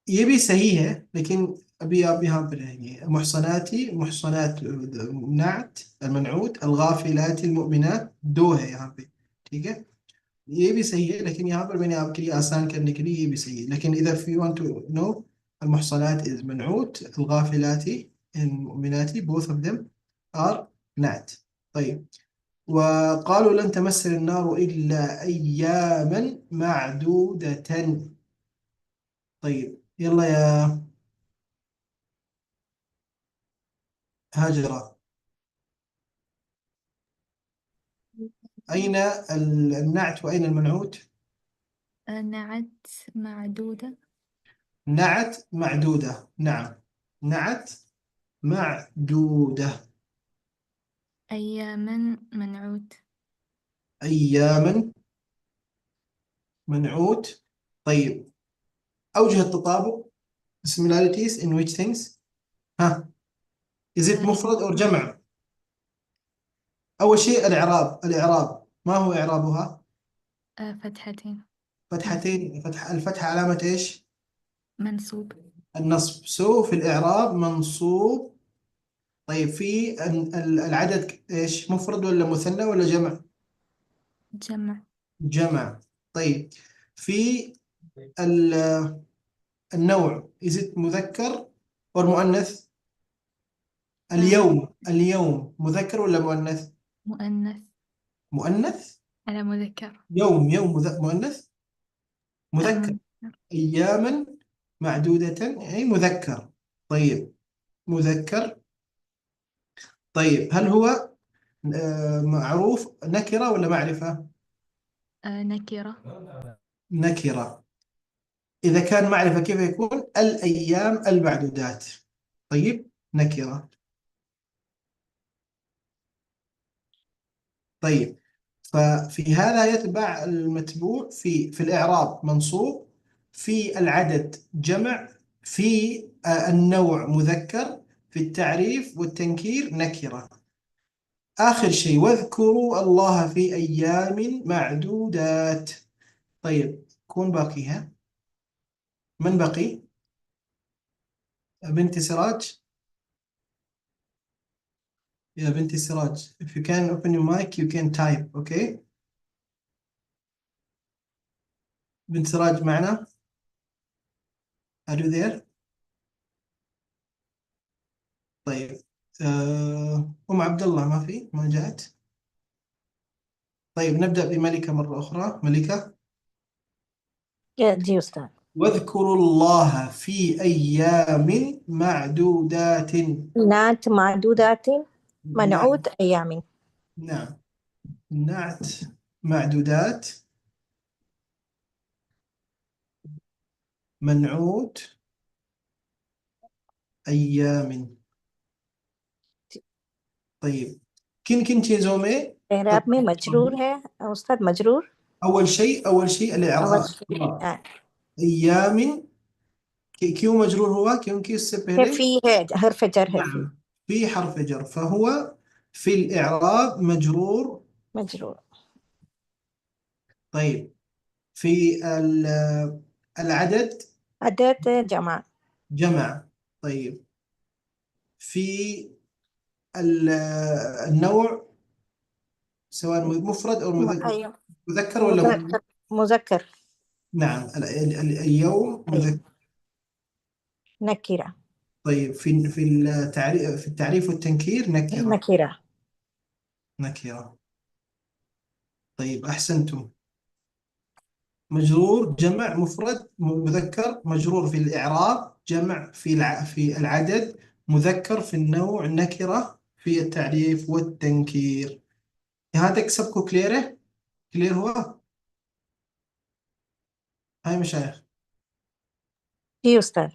S1: ये भी सही है लेकिन अभी आप यहाँ पे रहेंगे. محصناتي محصنات نعت المنعوت الغافلات المؤمنات 2 है यहाँ पे. ठीक है. ये भी सही है लेकिन यहाँ पर मैंने आपके लिए आसान करने के लिए ये भी सही है. लेकिन إذا if you want to know المحصنات is منعوت الغافلات المؤمنات both of them are نعت. طيب وقالوا لن تمسنا النار إلا أياما معدودة. طيب يلا يا هاجرة أين النعت وأين المنعوت؟
S6: نعت معدودة.
S1: نعت معدودة. نعم نعت معدودة.
S6: أياما منعوت.
S1: أياما منعوت. طيب أوجه التطابق similarities in which things ها is it مفرد أو جمع؟ أول شيء الإعراب ما هو إعرابها؟
S6: فتحتين.
S1: فتحتين. الفتحة علامة إيش؟
S6: منصوب.
S1: النصب. في الإعراب منصوب. طيب في العدد إيش مفرد ولا مثنى ولا جمع؟
S6: جمع.
S1: جمع. طيب في النوع is it مذكر أو مؤنث؟ اليوم مذكر ولا مؤنث؟
S6: مؤنث.
S1: مؤنث.
S6: على مذكر.
S1: يوم مؤنث مذكر. أياما معدودة أي مذكر. طيب مذكر. طيب هل هو معروف نكرة ولا معرفة؟
S6: نكرة.
S1: نكرة. إذا كان معرفة كيف يكون؟ الأيام المعدودات. طيب نكرة. طيب ففي هذا يتبع المتبوع في الإعراب منصوب في العدد جمع في النوع مذكر في التعريف والتنكير نكرة. آخر شيء واذكروا الله في أيام معدودات. طيب كون باقيها من بقي؟ بنت سراج. يا بنت سراج if you can open your mic you can type okay. بنت سراج معنا are you there؟ طيب أم عبد الله ما جاءت. طيب نبدأ بملكة مرة أخرى. ملكة.
S2: جي أستاذ.
S1: واذكروا الله في أيام معدودات.
S2: نعت معدودات منعوت أيام.
S1: نعم نعت معدودات منعوت أيام. طيب किन चीज़ों में
S2: إعراب में मजरूर है उस्ताद मजरूर.
S1: أول شيء الإعراب. أيام क्यों मजरूर हुआ क्योंकि उससे पहले
S2: في है حرف جر है.
S1: نعم في حرف جر فهو في الإعراب مجرور.
S2: مجرور.
S1: طيب في العدد
S3: عدد جمع.
S1: جمع. طيب في النوع سواء مفرد أو
S3: أيوه
S1: مذكر ولا
S3: مذكر. مذكر.
S1: نعم اليوم مذكر.
S3: نكرة.
S1: طيب في التعريف والتنكير نكرة.
S3: نكرة.
S1: نكرة. طيب أحسنتم. مجرور جمع مفرد مذكر، مجرور في الإعراب جمع في العدد، مذكر في النوع، نكرة في التعريف والتنكير. هذا كسبكو كليره؟ كلير هو؟ هاي مشايخ
S3: إيه أستاذ.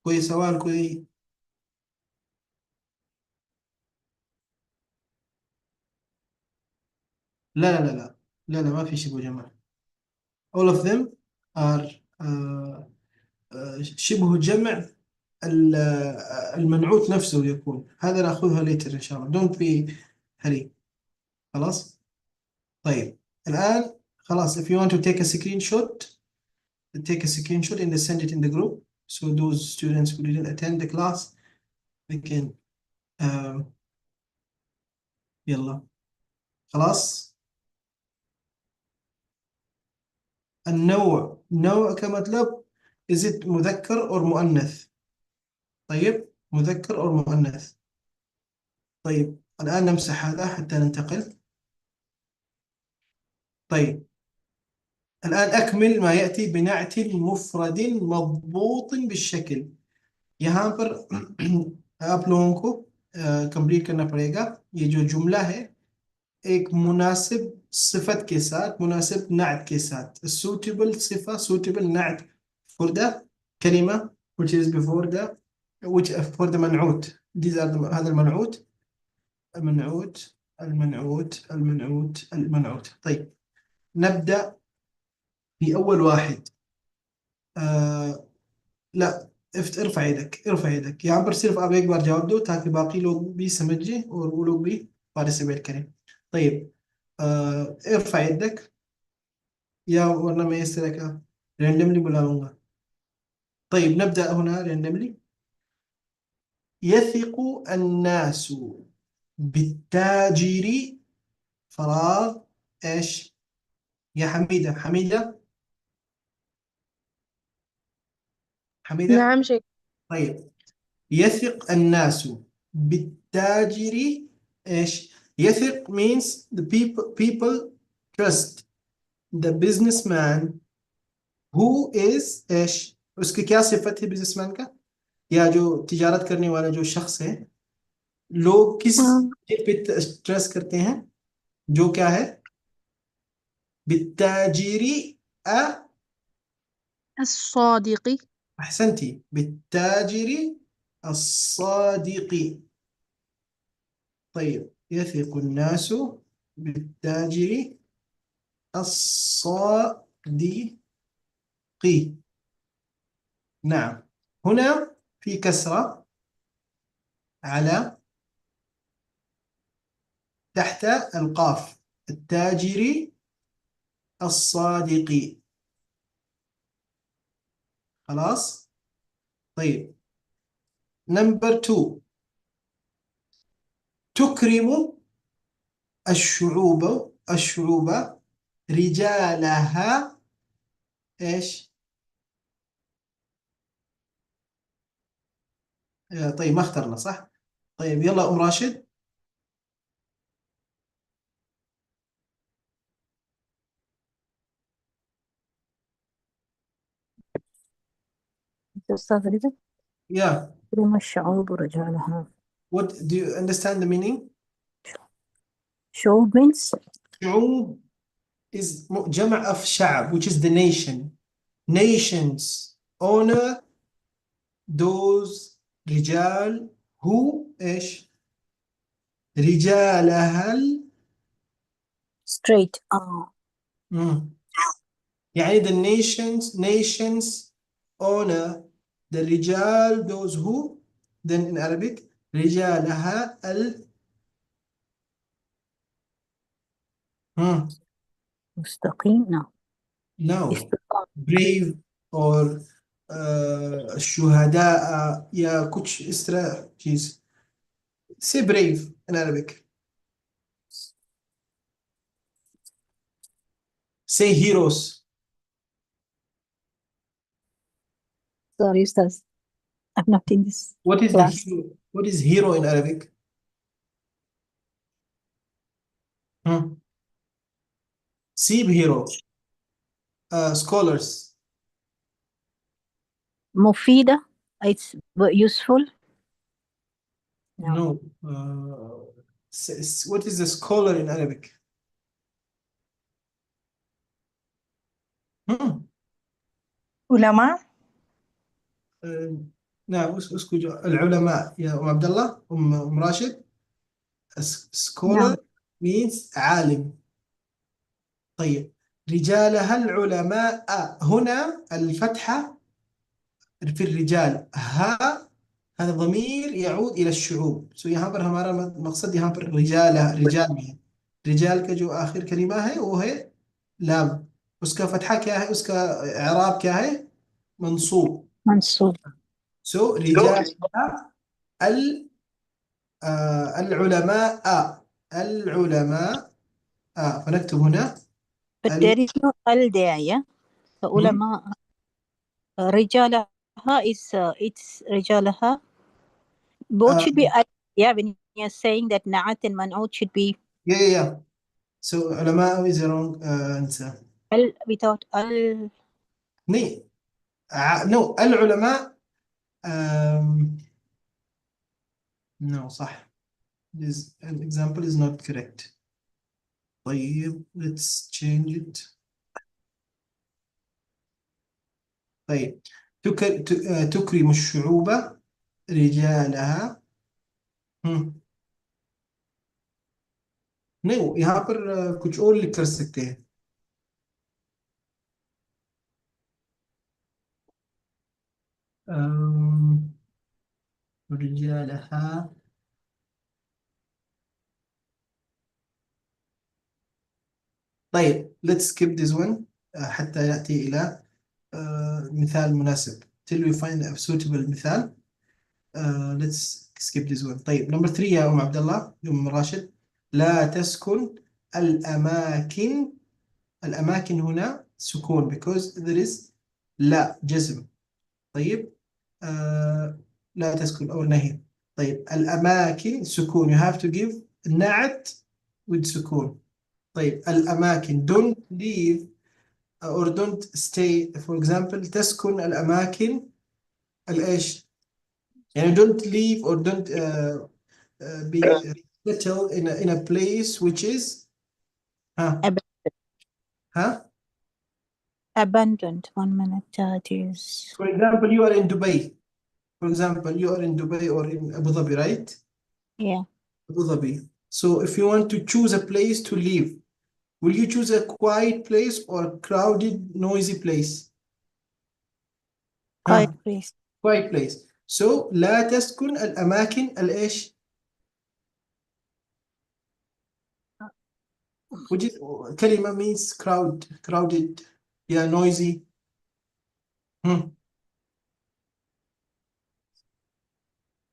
S1: كوي سؤال كوي. لا ما في شبه جمع. all of them are شبه جمع. المنعوت نفسه يكون. هذا ناخذها later إن شاء الله. don't be hurry. خلاص. طيب الآن خلاص if you want to take a screenshot and send it in the group so those students who didn't attend the class they can يلا خلاص. النوع كمطلب is it مذكر أو مؤنث؟ طيب مذكر أو مؤنث. طيب الآن نمسح هذا حتى ننتقل. طيب الآن أكمل ما يأتي بنعت مفرد مضبوط بالشكل. यहाँ पर आप लोगों को कंप्लीट करना पड़ेगा। ये जो जुमला है एक मुनासिब सिफत के साथ, मुनासिब नात के साथ, suitable सिफा, suitable नात for the كلمة which is before the which for the منعوت. these are هذا المنعوت. طيب نبدأ في أول واحد. لا ارفع يدك यहाँ पर सिर्फ आप एक बार जवाब दो ताकि बाकी लोग भी समझें और वो लोग भी पार्टिसिपेट करें. طيب ارفع يدك या वरना मैं इस तरह का रैंडमली बुलाऊंगा. طيب نبدأ هنا रैंडमली. يثق الناس بالتاجر فراغ ايش يا حميدة.
S4: نعم شيخ.
S1: طيب يثق الناس بالتاجر ايش؟ يثق means the people trust the businessman who is ايش؟ उसकी क्या सिफत है businessman का या जो तिजारत करने वाला जो शख्स है लोग किस पे ट्रस्ट करते हैं जो क्या है بالتاجر
S4: الصادق.
S1: أحسنتي بالتاجر الصادق. طيب يثق الناس بالتاجر الصادق. نعم هنا في كسرة على تحت القاف التاجر الصادق. خلاص. طيب نمبر 2 تكرم الشعوب رجالها ايش؟ طيب ما اخترنا صح. طيب يلا أم راشد.
S2: أستاذ رضا.
S1: Yeah.
S2: كلمة الشعوب ورجالها.
S1: What do you understand the meaning?
S2: شعوب means
S1: شعوب is جمع of شعب which is the nation. Nations honor those رجال who ايش؟ رجالها
S2: straight.
S1: يعني the nations honor the رجال those who then in Arabic رجالها
S2: مستقيم. نعم.
S1: No.
S2: استقامة.
S1: brave or الشهداء يا कुछ इस तरह चीज. say brave in Arabic. say heroes.
S2: Sorry, Ustaz. I'm not in this
S1: what is
S2: class.
S1: the hero? What is hero in Arabic? سيب hero. scholars.
S2: مفيدة. It's useful. No.
S1: No. What is the scholar in Arabic?
S3: علماء.
S1: نعم اسكو العلماء يا أم عبد الله أم راشد. scholar means عالم. طيب رجالها العلماء. هنا الفتحة في الرجال. هذا ضمير يعود إلى الشعوب. सो यहाँ पर हमारा मकसद यहाँ पर रिजाल में है. रिजाल का जो आखिर कलिमा है वो है लाम. उसका फतहा क्या है, उसका इराब क्या है, मंसूब.
S2: منصوب.
S1: सो रिजालها العلماء فنكتب هنا
S2: But there is no al there, yeah? فعلماء. رجالها is it's رجالها. Both should be al. Yeah, when you're saying that نعت and منعوت should be
S1: yeah. So علماء is wrong answer.
S2: al without al.
S1: No العلماء. no صح. This an example is not correct. طيب let's change it. طيب تكرم الشعوب رجالها. नहीं यहाँ पर कुछ और लिख कर सकते हैं. رجالها. طيب let's skip this one حتى يأتي إلى مثال مناسب. till we find a suitable مثال. let's skip this one. طيب number 3 يا أم عبد الله أم راشد. لا تسكن الأماكن هنا سكون because there is لا جزم. طيب لا تسكن أو نهي. طيب الأماكن سكون you have to give نعت with سكون. طيب الأماكن don't leave or don't stay. for example تسكن الأماكن الإيش يعني don't leave or don't be settle in a place which is
S2: Abandoned. 1 minute. It is.
S1: for example you are in Dubai. For example you are in Dubai or in Abu Dhabi, right?
S2: Yeah.
S1: Abu Dhabi. So if you want to choose a place to live, will you choose a quiet place or a crowded, noisy place?
S2: Quiet place.
S1: Quiet place. So لا تسكن الأماكن الإيش؟ which is كلمة means crowded, yeah, noisy.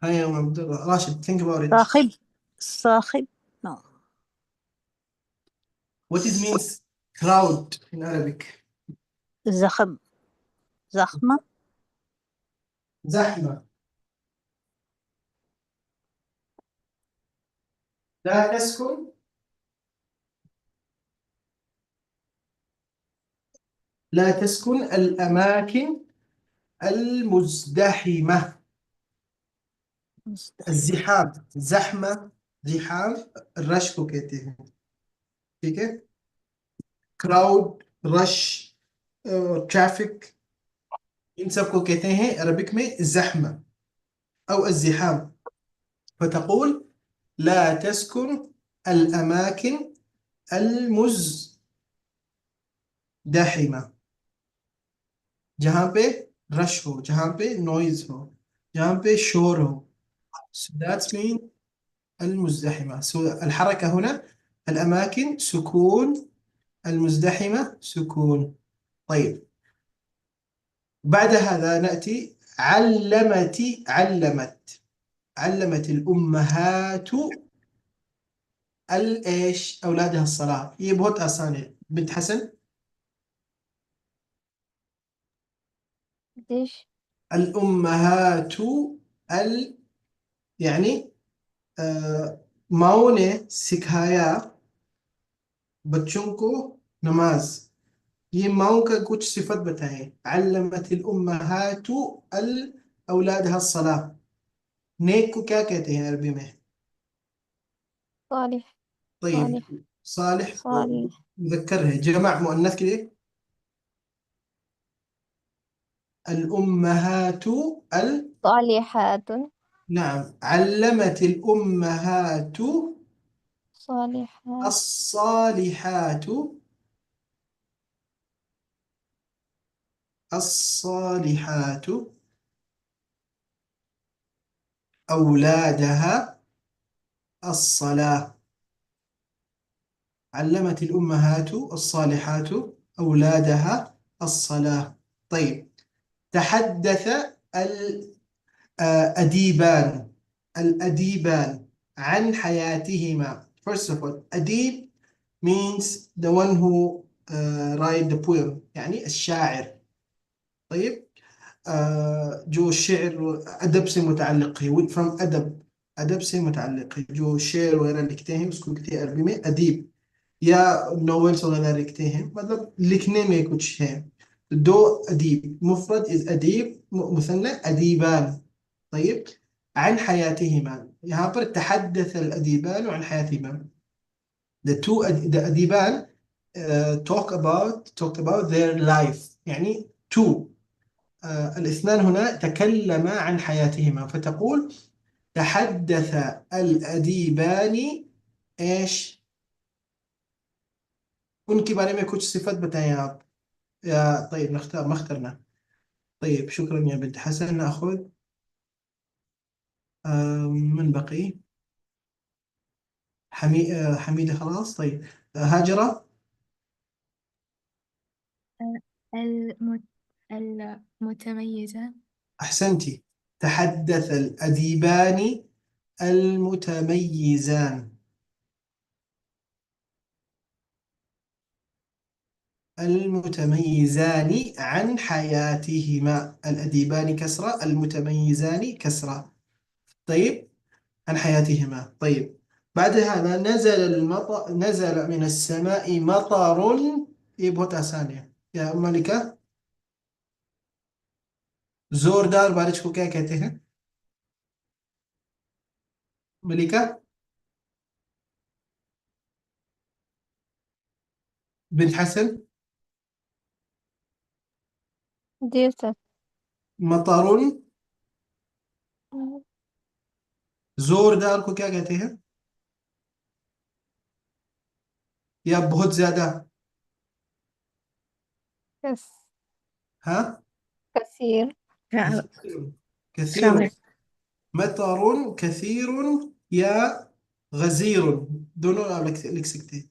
S1: هيا يا عبد الله راشد think about it.
S2: صاخب. No.
S1: What it means crowd in Arabic?
S2: زخم. زخمة.
S1: زحمة. لا تسكن الأماكن المزدحمة. الزحام زحمة زحام रश को कहते हैं. ठीक है. Crowd rush traffic in सब को कहते हैं अरबिक में زحمة أو الزحام. فتقول لا تسكن الأماكن المزدحمة जहाँ पे रश हो, जहाँ पे नॉइज हो, जहाँ पे शोर हो. so that's mean المزدحمة. so الحركة هنا الأماكن سكون, المزدحمة سكون. طيب بعد هذا نأتي علمت الأمهات الإيش أولادها الصلاة. ये बहुत आसान है بنت حسن.
S5: ديش
S1: الأمهات يعني माओं ने सिखाया बच्चों को नमाज. ये माओं का कुछ सिफत बताएं. علمت الأمهات أولادها الصلاة. नेक को क्या कहते हैं अरबी में?
S5: صالح
S1: طيب صالح
S5: صالح
S1: مذكر है, जमा मुअन्नस के लिए الأمهات
S5: صالحات
S1: نعم. علمت الأمهات
S5: صالحات
S1: الصالحات أولادها الصلاة. علمت الأمهات الصالحات أولادها الصلاة. طيب تحدث الأديبان عن حياتهما. First of all, أديب means the one who write the poem, يعني الشاعر. طيب जो शेर अदब से मुताल्लिक है, from अदब से मुताल्लिक है, जो शेर वगैरह लिखते हैं उसको कहते हैं अरबी में अदीब, या नॉवेल्स वगैरह लिखते हैं, मतलब लिखने में कुछ है. दो अदीब, मुफरद इज अदीब, मुसन्ना अदीबान. طيب عن حياتهما, यहाँ पर تحدث الأديبان عن حياتهما. the أديبان talked about their life, يعني two. الاثنان هنا تكلما عن حياتهما, فتقول تحدث الأديبان إيش, उनके बारे में कुछ सिफत बताएं आप. يا طيب نختار, ما اخترنا. طيب شكرا يا بنت حسن. نأخذ من بقي. حميدة خلاص. طيب هاجرة.
S6: المتميزة.
S1: أحسنتي. تحدث الأديبان المتميزان. المتميزان عن حياتهما. الأديبان كسرة, المتميزان كسرة. طيب عن حياتهما. طيب بعد هذا نزل من السماء مطر. ये बहुत आसान है. या मलिका, जोरदार बारिश को क्या कहते हैं? मलिका, बिन हसन.
S5: دي أستاذ
S1: मतर, जोरदार को क्या कहते हैं? या बहुत ज्यादा?
S5: كس
S1: ها
S5: كثير
S1: كثير. مطر كثير يا غزير, दोनों आप लिख सकते हैं.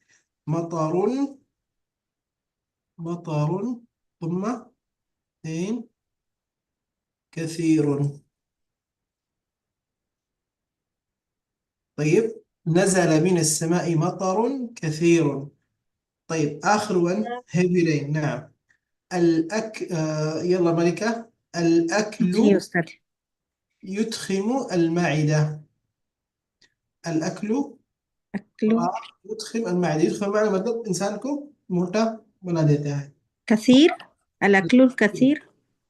S1: مطر ثم اثنين كثير. طيب نزل من السماء مطر كثير. طيب آخر ون heavy rain. نعم. يلا ملكة.
S3: जी
S1: الأكل
S3: उस्ताद.
S1: يدخم المعدة. الأكل
S3: अक्लु
S1: يدخم المعدة. يدخم المعدة मतलब इंसान को मोटा बना देता है.
S3: كثير. الأكل الكثير.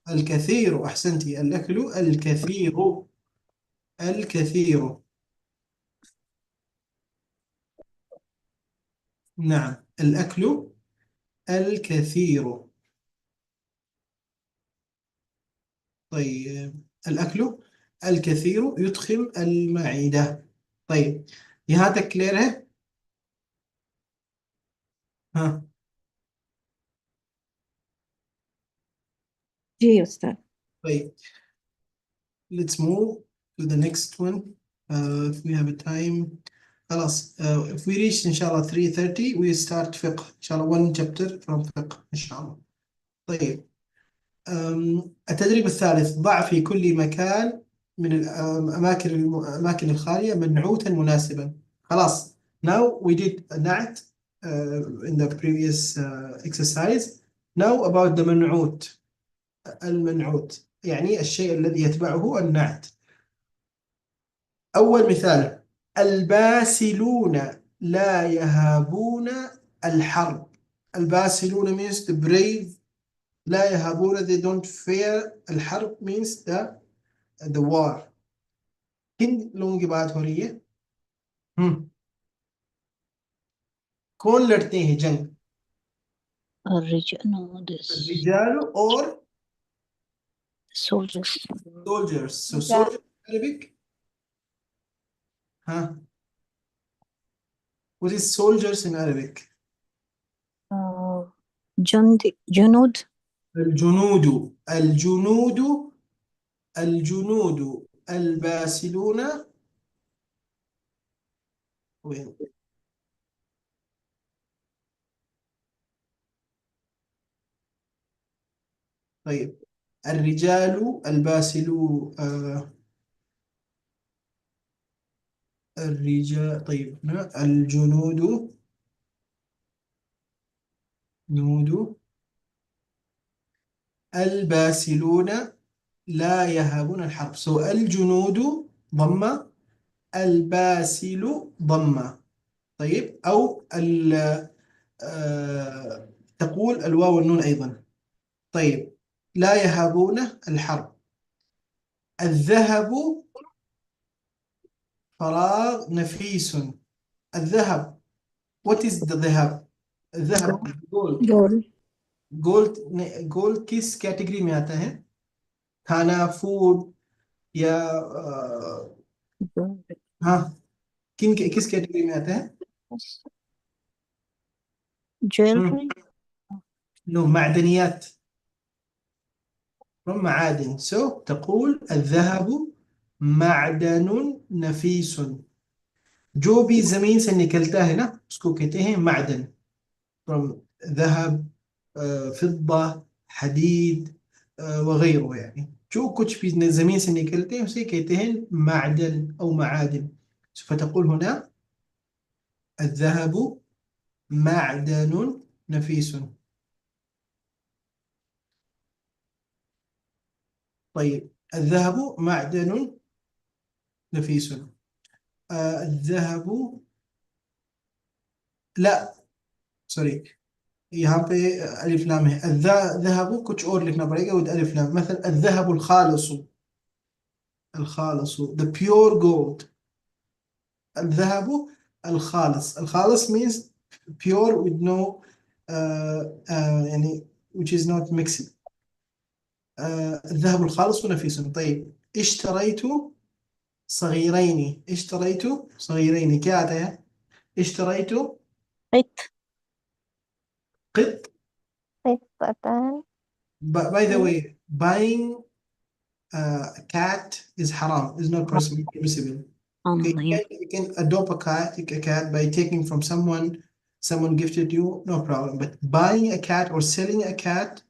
S1: الكثير, أحسنتي. الأكل الكثير. نعم الأكل الكثير. طيب الأكل الكثير يدخم المعدة. طيب यहाँ तक क्लियर है? हाँ
S3: जी उस्ताद.
S1: طيب let's move to the next one if we have a time. خلاص if we reach إن شاء الله 3:30 we start فقه إن شاء الله, one chapter from فقه إن شاء الله. طيب التدريب الثالث: ضع في كل مكان من الأماكن الخالية منعوتا مناسبا. خلاص. Now we did a نعت in the previous exercise. Now about the منعوت. المنعوت يعني الشيء الذي يتبعه النعت. أول مثال: الباسلون لا يهابون الحرب. الباسلون means the brave. لا يهابون they don't fear. الحرب means the war. किन लोगों की बात हो रही है? कौन लड़ते हैं जंग?
S2: No, this
S1: الرجال or
S2: soldiers.
S1: soldiers. So
S5: رجال.
S1: soldiers in Arabic. What is soldiers in Arabic?
S2: جنود.
S1: الجنود. الجنود. الجنود الباسلون. وين؟ طيب الرجال الباسلون. الرجال. طيب هنا الجنود. جنود الباسلون لا يهابون الحرب. So الجنود ضمة، الباسل ضمة. طيب أو تقول الواو والنون أيضا. طيب لا يهابون الحرب. الذهب فراغ نفيس. الذهب. What is the ذهب؟ الذهب gold. Gold किस कैटेगरी में आता है? खाना, फूड या हाँ, किस कैटेगरी में आता है?
S2: Jewelry.
S1: नो, معدنيات. from معادن. so تقول الذهب معدن نفيس. जो भी जमीन से निकलता है ना उसको कहते हैं معدن. from ذهب, فضة, حديد वगैरह. يعني जो कुछ भी ज़मीन से निकलते हैं उसे कहते हैं معدن أو معادن. فتقول هنا الذهب معدن نفيس. طيب الذهب معدن نفيس. الذهب لا सॉरी यहाँ पे अलिफ लाम है. الذهب कुछ और लिखना पड़ेगा with अलिफ लाम. مثلا الذهب الخالص. الخالص the pure gold. الذهب الخالص. الخالص means pure with no يعني which is not mixed. الذهب الخالص نفيس. طيب اشتريت صغيرين. اشتريت صغيرين क्या आता है? اشتريت قط.
S5: قطتان.
S1: By the way, buying a cat is haram, is not permissible. Okay, you can adopt a cat by taking from someone gifted you, no problem. But buying a cat or selling a cat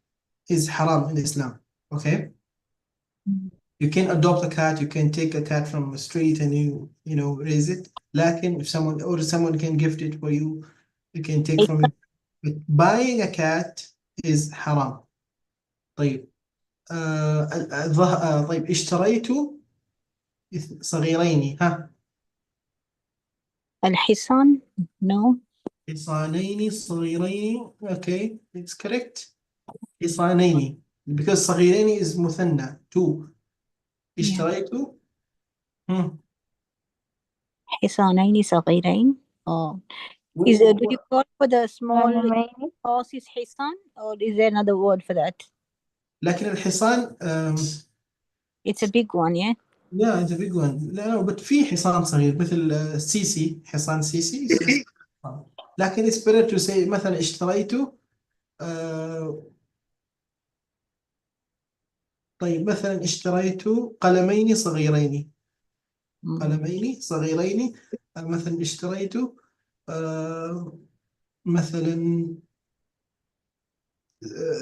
S1: is haram in Islam. Okay, you can adopt a cat, you can take a cat from the street and you know raise it. Lakin if someone can gift it for you, you can take from it. But buying a cat is haram. طيب طيب اشتريت صغيرين.
S2: الحصان. No.
S1: حصانين صغيرين. Okay, it's correct. حصانين because صغيرين is مثنى two. اشتريت
S2: حصانين صغيرين. Oh. Do you call for the small
S5: غنمين.
S2: horse is حصان or is there another word for that?
S1: لكن الحصان
S2: It's a big one, yeah?
S1: yeah, it's a big one. لا but في حصان صغير مثل سيسي. حصان سيسي. لكن it's better to say مثلا اشتريت طيب مثلا اشتريت قلمين صغيرين. قلمين صغيرين. مثلا اشتريت مثلا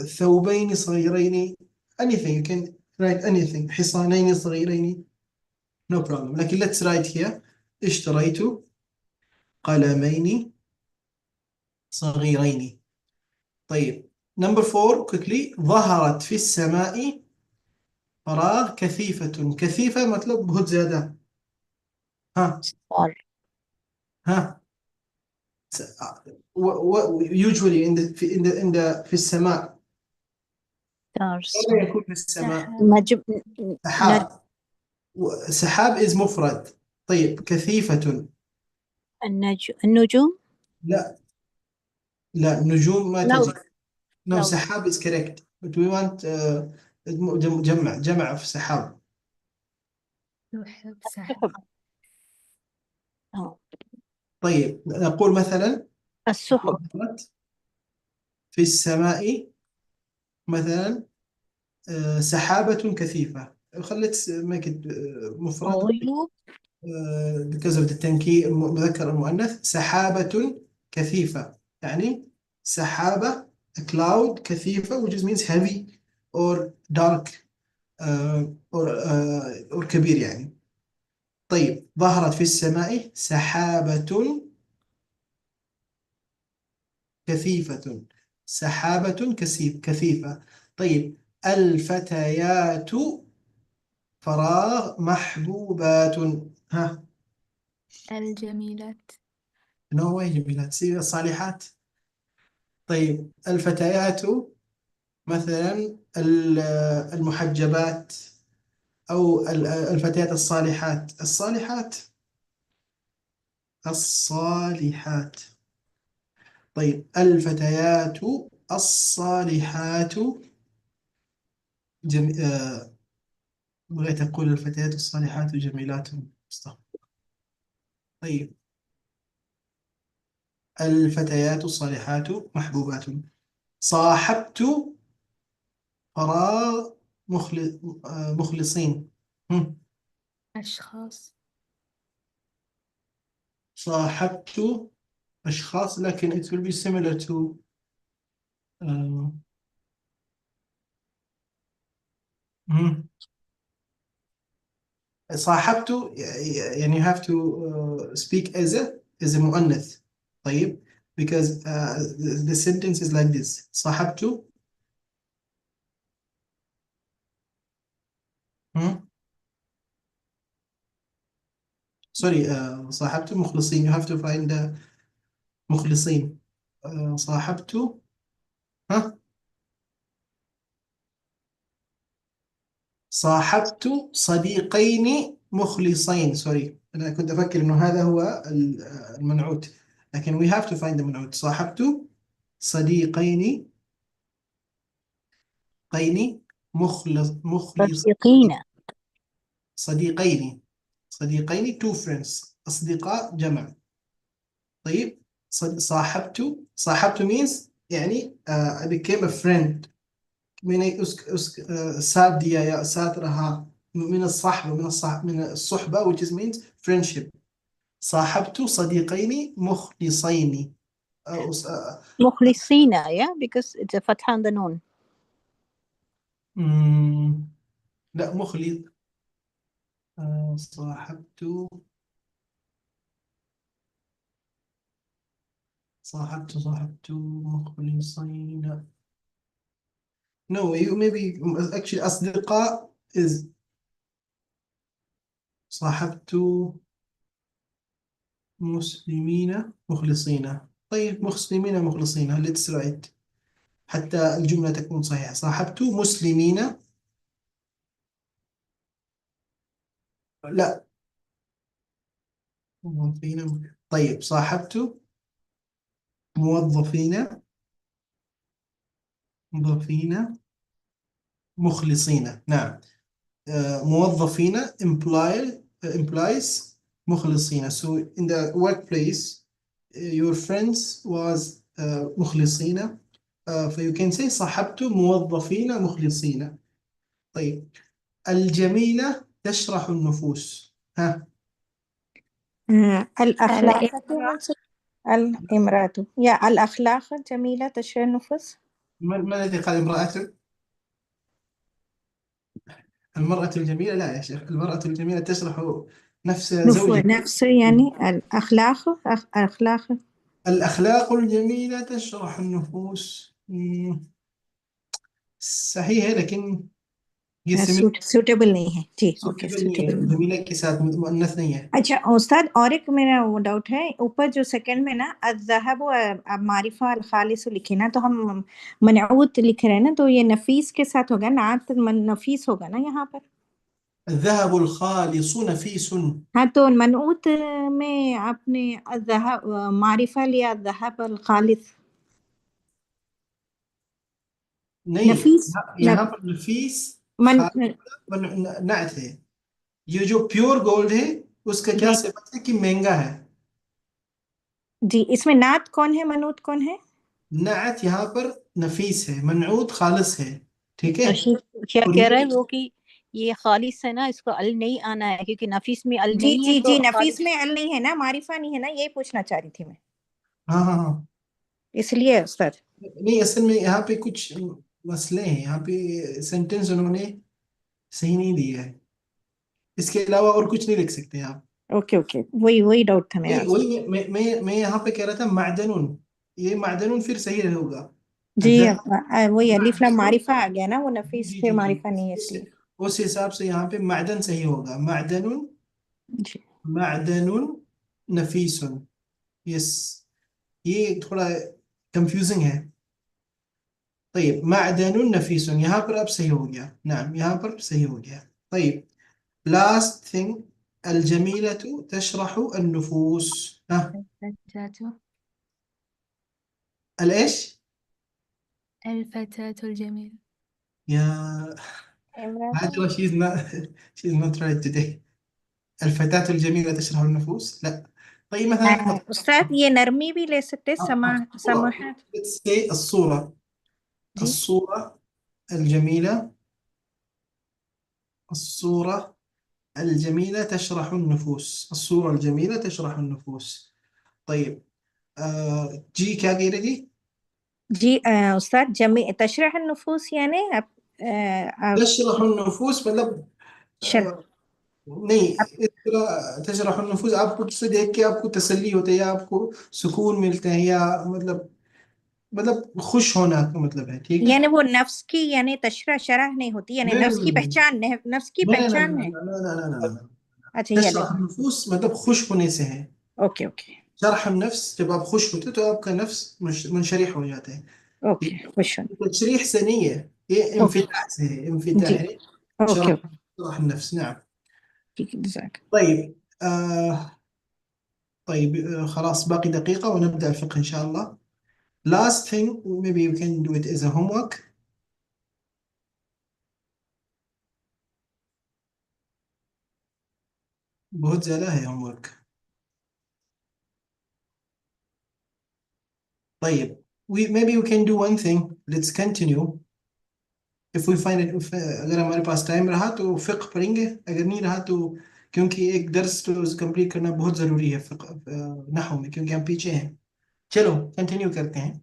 S1: ثوبين صغيرين. anything you can write anything. حصانين صغيرين no problem. لكن let's write here اشتريت قلمين صغيرين. طيب number 4 quickly. ظهرت في السماء فراغ كثيفة. كثيفة مطلب بهت زيادة. ها ها usually في السماء
S2: stars.
S1: ماذا يكون في السماء؟
S2: نجم.
S1: سحاب. سحاب is مفرد. طيب كثيفة.
S2: النجوم.
S1: لا نجوم ما
S2: Cloud.
S1: تجي. no
S2: Cloud.
S1: سحاب is correct but we want جمع في سحاب.
S6: سحب سحب.
S1: طيب نقول مثلا
S2: السحب.
S1: ظهرت في السماء مثلا سحابة كثيفة. خليت make it مفرد
S2: غيوم.
S1: because of التنكير مذكر المؤنث. سحابة كثيفة يعني سحابة cloud كثيفة which means heavy or dark or كبير يعني. طيب ظهرت في السماء سحابة كثيفة. سحابة كثيفة. طيب الفتيات فراغ محبوبات. ها
S6: الجميلات.
S1: نو واي جميلات. الصالحات. طيب الفتيات مثلا المحجبات أو الفتيات الصالحات. الصالحات. طيب الفتيات الصالحات بغيت أقول الفتيات الصالحات جميلات. طيب الفتيات الصالحات محبوبات. صاحبت فراغ مخلصين.
S6: أشخاص.
S1: صاحبت أشخاص لكن it will be similar to صاحبت يعني you have to speak as a مؤنث. طيب because the sentence is like this. صاحبت sorry صاحبت مخلصين. you have to find مخلصين. صاحبت صاحبت صديقين مخلصين. سوري أنا كنت أفكر إنه هذا هو المنعوت لكن we have to find the منعوت. صاحبت صديقين
S2: صديقين.
S1: صديقين two friends. أصدقاء جمع. طيب صاحبت means يعني I became a friend من سادية يا ساترها من الصحبة من الصحبة which means friendship. صاحبت صديقين مخلصين.
S2: مخلصين yeah because it's a فتحة on the noon.
S1: لا مخلص. صاحبت مخلصين. No you maybe actually أصدقاء is صاحبت مسلمين مخلصين. طيب مسلمين مخلصين let's write حتى الجملة تكون صحيحة. صاحبت مسلمين لا موظفين. طيب صاحبت موظفين مخلصين. نعم موظفين implies مخلصين. So in the workplace your friends was مخلصين so you can say صاحبت موظفين مخلصين. طيب الجميلة تشرح النفوس. ها
S3: الأخلاق الامرأة يا الأخلاق جميلة تشرح النفوس.
S1: ما الذي قال امرأة؟ المرأة الجميلة، لا يا شيخ، المرأة الجميلة تشرح نفس زوجها.
S3: نفس يعني الأخلاق.
S1: الأخلاق الجميلة تشرح النفوس. صحيح है, लेकिन ये
S3: सूटेबल नहीं है जी। Okay
S1: suitable नहीं है,
S3: सूटेबल।
S1: जमीला के साथ मुअन्नस नहीं है।
S3: अच्छा उस्ताद, और एक मेरा वो डाउट है, ऊपर जो सेकंड में ना अज़्ज़हब मारिफा अल खालिस लिखे ना, तो हम मनऊत लिख रहे हैं ना, तो ये नफीस के साथ होगा, नात नफीस होगा ना यहाँ पर।
S1: الذهب الخالص نفيس।
S3: हाँ, तो मनऊत में आपने अज़्ज़हब मारिफा लिया, अज़्ज़हब अल खालिस
S1: नहीं,
S3: नफीस
S1: यहाँ पर नफीस
S3: मन
S1: नात है। ये जो प्योर गोल्ड है उसका क्या
S3: जी
S1: सिफत है कि महंगा है।
S3: जी, इसमें नात कौन है, मनऊत कौन है?
S1: नात यहाँ पर नफीस है, मनऊत खालिस है, ठीक है।
S2: अर्शी क्या
S1: और
S2: कह रहा है
S1: ये
S2: वो कि ये खालिस है ना, इसको अल नहीं आना है, क्योंकि नफीस में अल
S3: जी
S2: नहीं है
S3: जी
S2: तो
S3: जी, नफीस
S2: खालिस।
S3: में अल नहीं है ना, मारिफा नहीं है ना, ये पूछना चाह रही थी मैं,
S1: हाँ हाँ हाँ,
S3: इसलिए उस्ताद।
S1: नहीं असल में यहाँ पे कुछ मसले हैं, यहाँ पे सेंटेंस उन्होंने सही नहीं दिया है, इसके अलावा और कुछ नहीं लिख सकते आप।
S3: ओके ओके, वही वही डाउट था मेरा।
S1: वही मैं यहाँ पे कह रहा था मादनुन, ये मादनुन फिर सही होगा।
S3: जी,
S1: अज़हब
S3: वही अलिफ लाम
S1: मादनुन,
S3: मारिफा आ गया ना, वो नफीस
S1: जी
S3: फिर
S1: जी जी,
S3: मारिफा नहीं है
S1: उस
S3: इसलिए।
S1: उस हिसाब से यहाँ पे मादन सही होगा, मादनुन,
S3: जी
S1: मादनुन नफीसुन। यस, ये थोड़ा कंफ्यूजिंग है। طيب معدن نفيس यहाँ पर अब सही हो गया, नाम यहाँ पर सही हो गया। طيب last thing, الجميلة تشرح النفوس. ها
S6: الفتاة
S1: الإيش؟
S6: الفتاة الجميلة.
S1: يا
S5: عمران.
S1: عجوة she's not right today. الفتاة الجميلة تشرح النفوس، لا. طيب مثلا
S3: उस्ताद, ये नरमी भी ले सकते हैं,
S1: الصورة،
S3: समाहत।
S1: let's say الصورة،
S3: जी
S1: الصورة الجميلة، الصورة الجميلة تشرح النفوس، الصورة الجميلة تشرح النفوس. طيب जी क्या कह रही थी?
S3: जी, उस्ताद तशरह नफूस यानी आप
S1: تشرح النفوस मतलब
S3: शर,
S1: नहीं, इस तरह तशरह النفوस आपको किसे देख के आपको तसल्ली होता है या आपको सुकून मिलता है, या मतलब खुश होना का मतलब है, ठीक है।
S3: यानी वो नफ्स की, यानी तशरह शरह नहीं होती, यानी
S1: नहीं
S3: नफ्स की
S1: नहीं
S3: पहचान, नफ्स की
S1: नहीं नहीं
S3: पहचान
S1: नहीं
S3: है।
S1: नहीं नहीं नहीं,
S3: अच्छा, ये
S1: तशरह
S3: अलग।
S1: النفوس मतलब खुश होने से है।
S3: ओके ओके
S1: शरह النفس जब आप खुश होते हो तो आपका नफ्स मुनशरिह हो जाता है।
S3: ओके, खुश होना।
S1: तशरीह से नहीं है, ये
S3: ओके
S1: इंफिताह से है, इंफिताह
S3: जी,
S1: है।
S3: ओके
S1: शرح
S3: ओके,
S1: شرح النفس، نعم.
S3: ठीक है जज़ाक।
S1: طيب طيب خلاص باقي دقيقة ونبدأ الفقه إن شاء الله. Last thing, maybe you can do it as a homework. बहुत ज़्यादा है homework. طيب maybe we can do one thing. Let's continue. If we find it, अगर हमारे पास टाइम रहा तो फ़िक़्ह पढ़ेंगे, अगर नहीं रहा तो, क्योंकि एक दर्स तो कंप्लीट करना बहुत ज़रूरी है फ़िक़्ह नहव में, क्योंकि हम पीछे हैं। चलो कंटिन्यू करते हैं.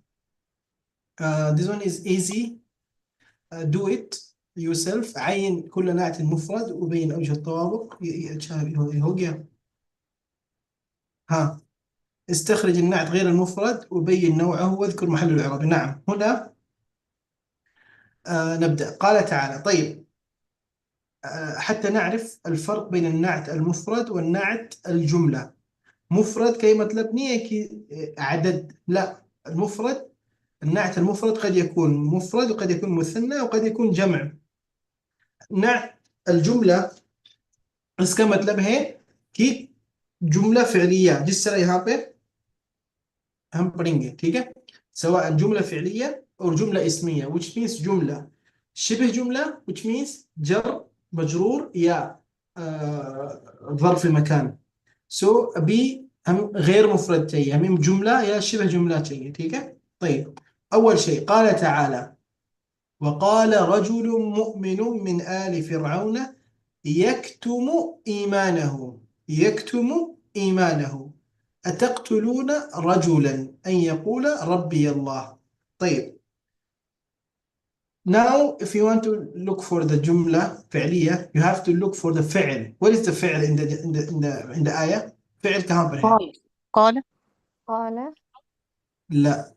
S1: This one is easy. Do it yourself. عين كل نعت مفرد وبين أوجه التطابق. अच्छा हो गया. ها، استخرج النعت غير المفرد وبين نوعه واذكر محل الإعراب. نعم، هنا نبدأ. قال تعالى. طيب حتى نعرف الفرق بين النعت المفرد والنعت الجملة. مفرد كي मतलब नहीं है कि عدد، لا. المفرد، النعت المفرد قد يكون مفرد وقد يكون مثنى وقد يكون جمع. نعت الجملة इसका मतलब है कि जुमला फ़िअलिया, जिस तरह यहाँ पे हम पढ़ेंगे, ठीक है, सवाء जुमला फ़िअलिया और जुमला इस्मिया, which means जुमला शिबह जुमला, which means जर मजरूर या ظرف मकान. अभी हम गैर मुफरद चाहिए, हमें जुमला या शिबह जुमला चाहिए, ठीक है. طيب أول شيء قال تعالى: وقال رجل مؤمن من آل فرعون يكتم إيمانه، يكتم إيمانه، أتقتلون رجلا أن يقول ربي الله. طيب Now, if you want to look for the جملة فعلية, you have to look for the فعل. What is the فعل in the آية? فعل कहाँ पर है?
S2: قال.
S5: قال
S1: لا.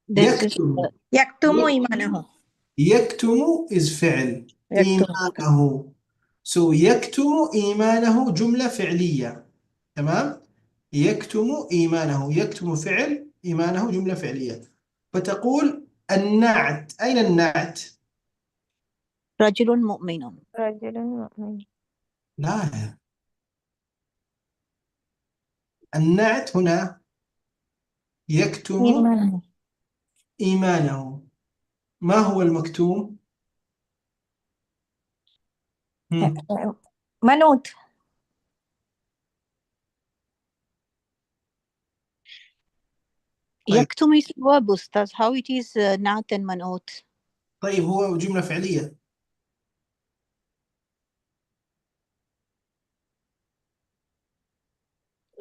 S2: This is
S1: يكتم.
S3: يكتم إيمانه.
S1: يكتم is فعل.
S3: يكتم.
S1: إيمانه. So يكتم إيمانه جملة فعلية. تمام؟ يكتم إيمانه. يكتم فعل، إيمانه جملة فعلية. فتقول النعت. أين النعت؟
S2: رجل مؤمن.
S5: رجل مؤمن.
S1: لا، النعت هنا يكتم
S3: إيمانه.
S1: إيمانه. ما هو المكتوم؟
S3: منوط.
S1: طيب.
S2: يكتم is verb أستاذ. How it is نعت and منعوت.
S1: طيب هو جملة فعلية.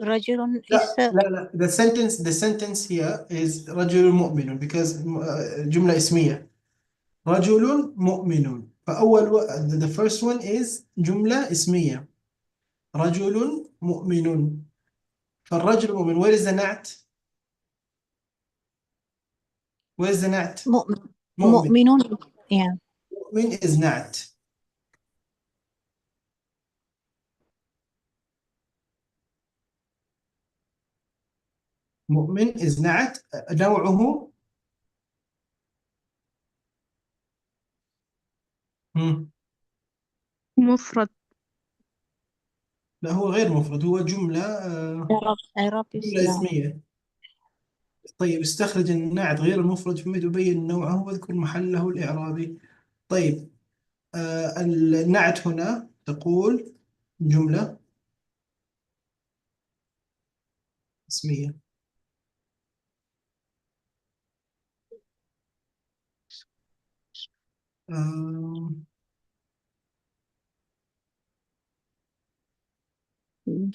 S2: رجل
S1: لا
S2: is
S1: لا لا. The sentence here is رجل مؤمن because جملة اسمية. رجل مؤمن. فأول the first one is جملة اسمية. رجل مؤمن. فالرجل مؤمن. Where is the نعت؟ Where is the نعت؟
S2: مؤمن.
S1: مؤمن.
S2: مؤمنون. Yeah.
S1: مؤمن is نعت. مؤمن is نعت. نوعه
S4: مفرد.
S1: لا، هو غير مفرد. هو جملة
S2: إعراب
S1: جملة اسمية. طيب استخرج النعت غير المفرد فيما تبين نوعه واذكر محله الإعرابي. طيب النعت هنا تقول جملة اسمية.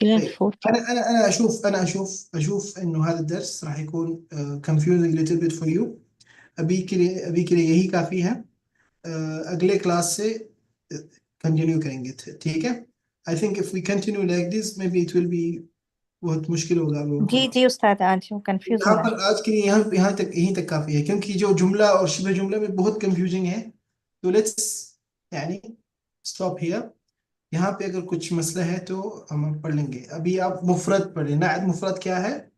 S1: طيب. أنا أشوف إنه هذا الدرس راح يكون confusing little bit for you. अभी के लिए यही काफ़ी है. अगले क्लास से कंटिन्यू करेंगे. ठीक है? I think if we continue like this, maybe it will be बहुत मुश्किल होगा लोगों को.
S3: जी जी उस्ताद आज कंफ्यूज हो
S1: यहाँ
S3: रहा
S1: पर आज के लिए यहीं तक काफ़ी है क्योंकि जो जुमला और शिबह जुमला में बहुत कंफ्यूजिंग है. तो लेट्स यानी स्टॉप हियर. यहाँ पे अगर कुछ मसला है तो हम पढ़ लेंगे. अभी आप मुफरद पढ़े. नाअत मुफरद क्या है?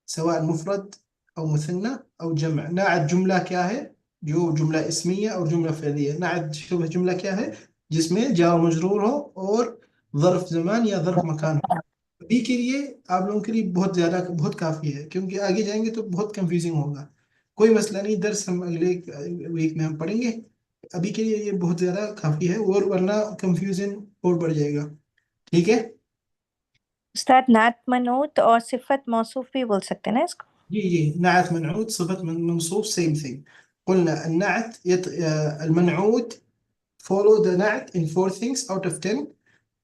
S1: सवाء मुफरद أو مثنى أو جمع. नाअत जुमला क्या है? जो जुमला इसमिया और जुमला फ़ेलिया. नाअत शुबह जुमला क्या है? जिसमें जार मजरूर हो और ज़र्फ ज़मान या ज़र्फ मकान हो. अभी के लिए आप लोगों के लिए बहुत काफ़ी है क्योंकि आगे जाएंगे तो बहुत कंफ्यूजिंग होगा. कोई मसला नहीं. दर्स हम अगले वीक में हम पढ़ेंगे. अभी के लिए ये बहुत ज़्यादा काफ़ी है और वरना कंफ्यूजन और बढ़ जाएगा. ठीक है?
S3: उस्ताद नात मनूत और सिफत मौसूफ भी बोल सकते हैं ना इसको.
S1: जी. नाअत मनऊत صفة منصوب same thing. قلنا النعت المنعوت follow the نعت in 4 things out of 10.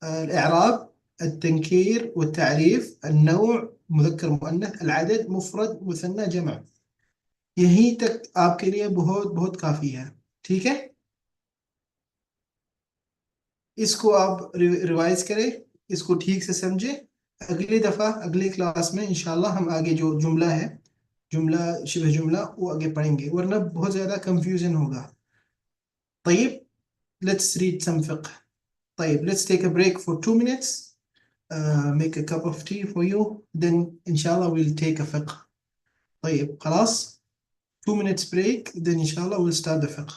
S1: الإعراب، التنكير والتعريف، النوع مذكر مؤنث، العدد مفرد مثنى جمع. यहीं तक आपके लिए बहुत बहुत काफ़ी है. ठीक है? इसको आप रिवाइज करें. इसको ठीक से समझें. अगली दफ़ा अगली क्लास में इंशाल्लाह हम आगे जो जुमला है, जुमला शिबह जुमला, वो आगे पढ़ेंगे वरना बहुत ज़्यादा कंफ्यूजन होगा. طيب let's read some fiqh. طيب let's take a break for 2 minutes. Make a cup of tea for you, then inshallah we'll take a fiqh. طيب خلاص 2 minutes break, then inshallah we'll start the fiqh.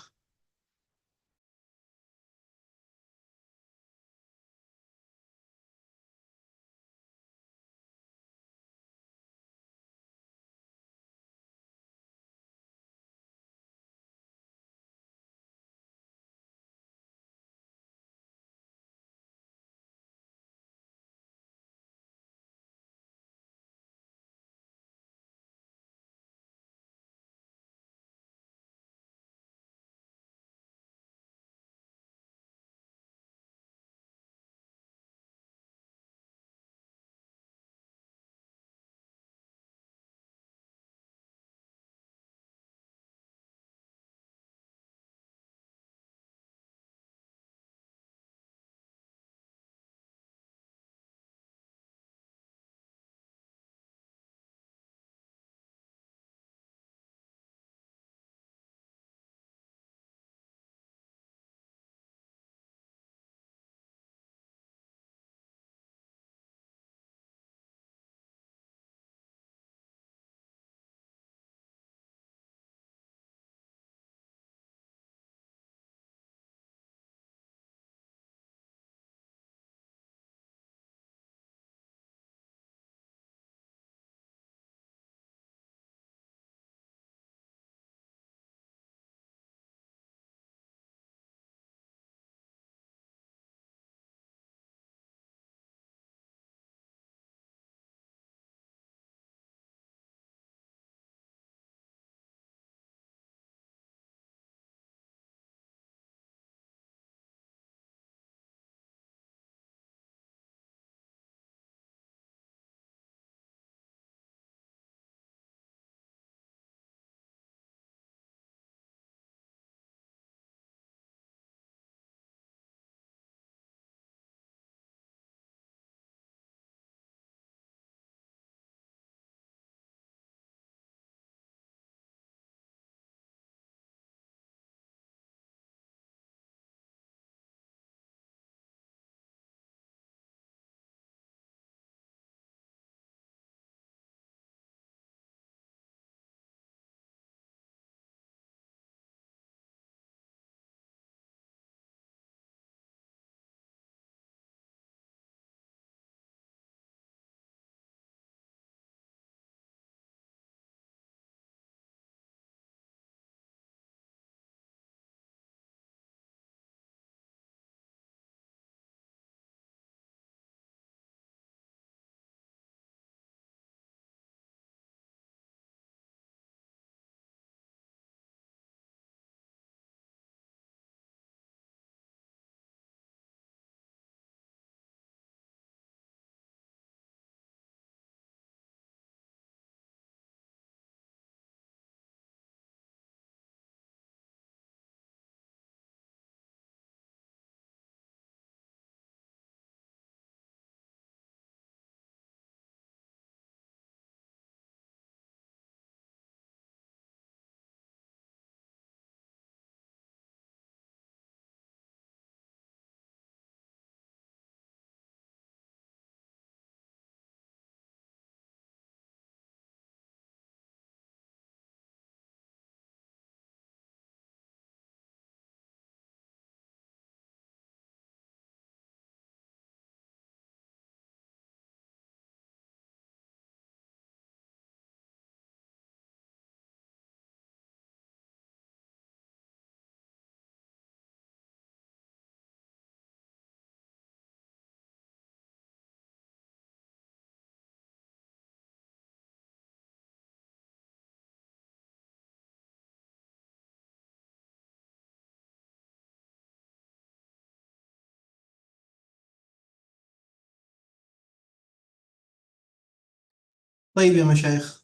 S1: طيب يا مشايخ،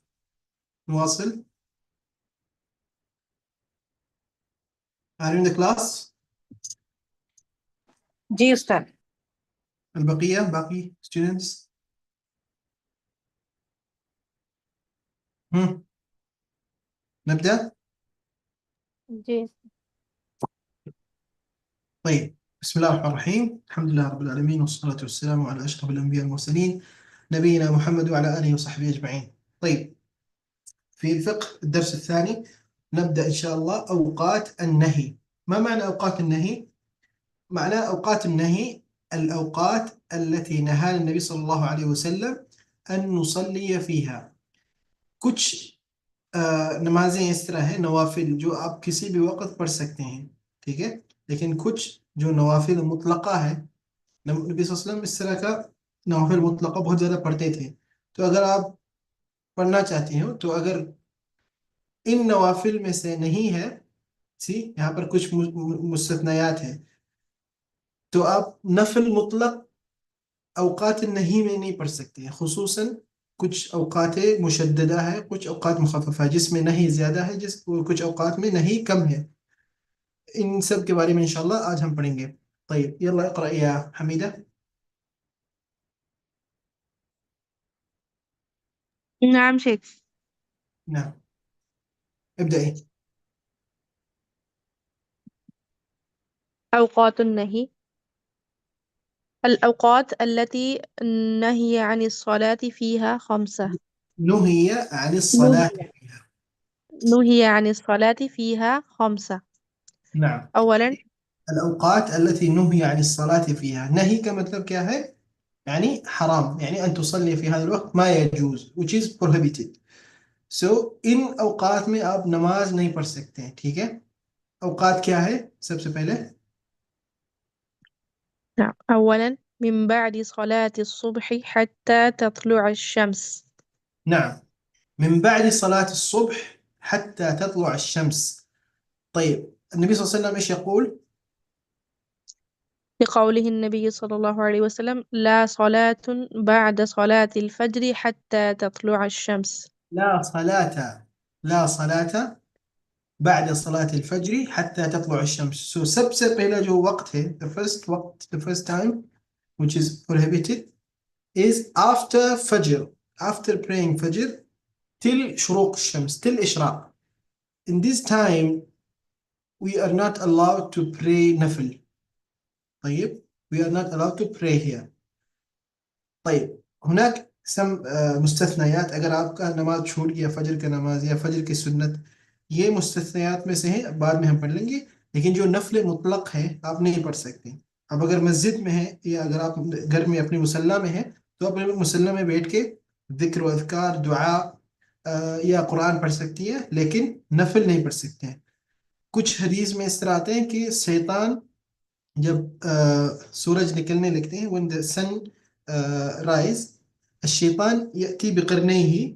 S1: نواصل. Are you in the class؟
S3: जी उस्ताद।
S1: البقية باقي students؟ نبدأ؟
S5: जी
S1: طيب، بسم الله الرحمن الرحيم. الحمد لله رب العالمين، والصلاة والسلام على أشرف الأنبياء والمرسلين نبينا محمد وعلى آله وصحبه أجمعين. طيب، في الفقه الدرس الثاني نبدأ إن شاء الله أوقات النهي. ما معنى أوقات النهي؟ معنى أوقات النهي الأوقات التي نهانا النبي صلى الله عليه वसल्लम أن نصلي فيها. कुछ नमाजें इस तरह है नवाफिल जो आप किसी भी वक्त पढ़ सकते हैं, ठीक है। लेकिन कुछ जो नवाफिल मुतलका है, नबी सल्लल्लाहु अलैहि वसल्लम इस तरह का नवाफिल मुतलका बहुत ज़्यादा पढ़ते थे। तो अगर आप पढ़ना चाहते हो तो अगर इन नवाफिल में से नहीं है, सी यहाँ पर कुछ मुस्तथनायात है, तो आप नफल मुतलक औकात नहीं में नहीं पढ़ सकते हैं। खुसूसन कुछ औकात मुशद्ददा है, कुछ औकात मुखफ़फ़ा जिसमें नहीं ज़्यादा है, कुछ औकात में नहीं कम है। इन सब के बारे में इंशाल्लाह आज हम पढ़ेंगे। طيب يلا اقرأ يا حميدة.
S4: نعم شيخ.
S1: نعم، ابدأي.
S4: أوقات النهي الأوقات التي نهي عن الصلاة فيها 5.
S1: نهي عن الصلاة
S4: نهي
S1: فيها.
S4: نهي عن الصلاة فيها 5.
S1: نعم،
S4: أولا
S1: الأوقات التي نهي عن الصلاة فيها. نهي का मतलब क्या है؟ يعني حرام، يعني أن تصلي في هذا الوقت ما يجوز, which is prohibited. So इन औकात में आप नमाज नहीं पढ़ सकते हैं, ठीक है। औकात क्या है सबसे पहले?
S4: نعم. أولا من بعد صلاة الصبح حتى تطلع الشمس.
S1: نعم، من بعد صلاة الصبح حتى تطلع الشمس. طيب، النبي صلى الله عليه وسلم إيش يقول؟
S4: لقوله النبي صلى الله عليه وسلم لا صلاة بعد صلاة الفجر حتى تطلع الشمس.
S1: لا صلاة، لا صلاة بعد صلاة الفجر حتى تطلع الشمس. So सबसे पहला जो वक्त है, the first वक्त, the first time which is prohibited is after Fajr, after praying Fajr till شروق الشمس, till إشراق. In this time we are not allowed to pray nafil. طيب, we are not allowed to pray here. طيب, هناك मुस्तथनायात. अगर आपका नमाज छूट गया, फजर का नमाज या फजर की सुन्नत, ये मुस्तथनायात में से है, बाद में हम पढ़ लेंगे। लेकिन जो नफल मुतलक है आप नहीं पढ़ सकते। अब अगर मस्जिद में है या अगर आप घर में अपनी मुसल्ला में है तो अपने मुसल्ला में बैठ के जिक्र व अज़कार, दुआ या कुरान पढ़ सकती है, लेकिन नफल नहीं पढ़ सकते हैं। कुछ हदीस में इस तरह आते हैं कि शैतान जब सूरज निकलने लगते हैं, when the sun rise, الشيطان يأتي بقرنيه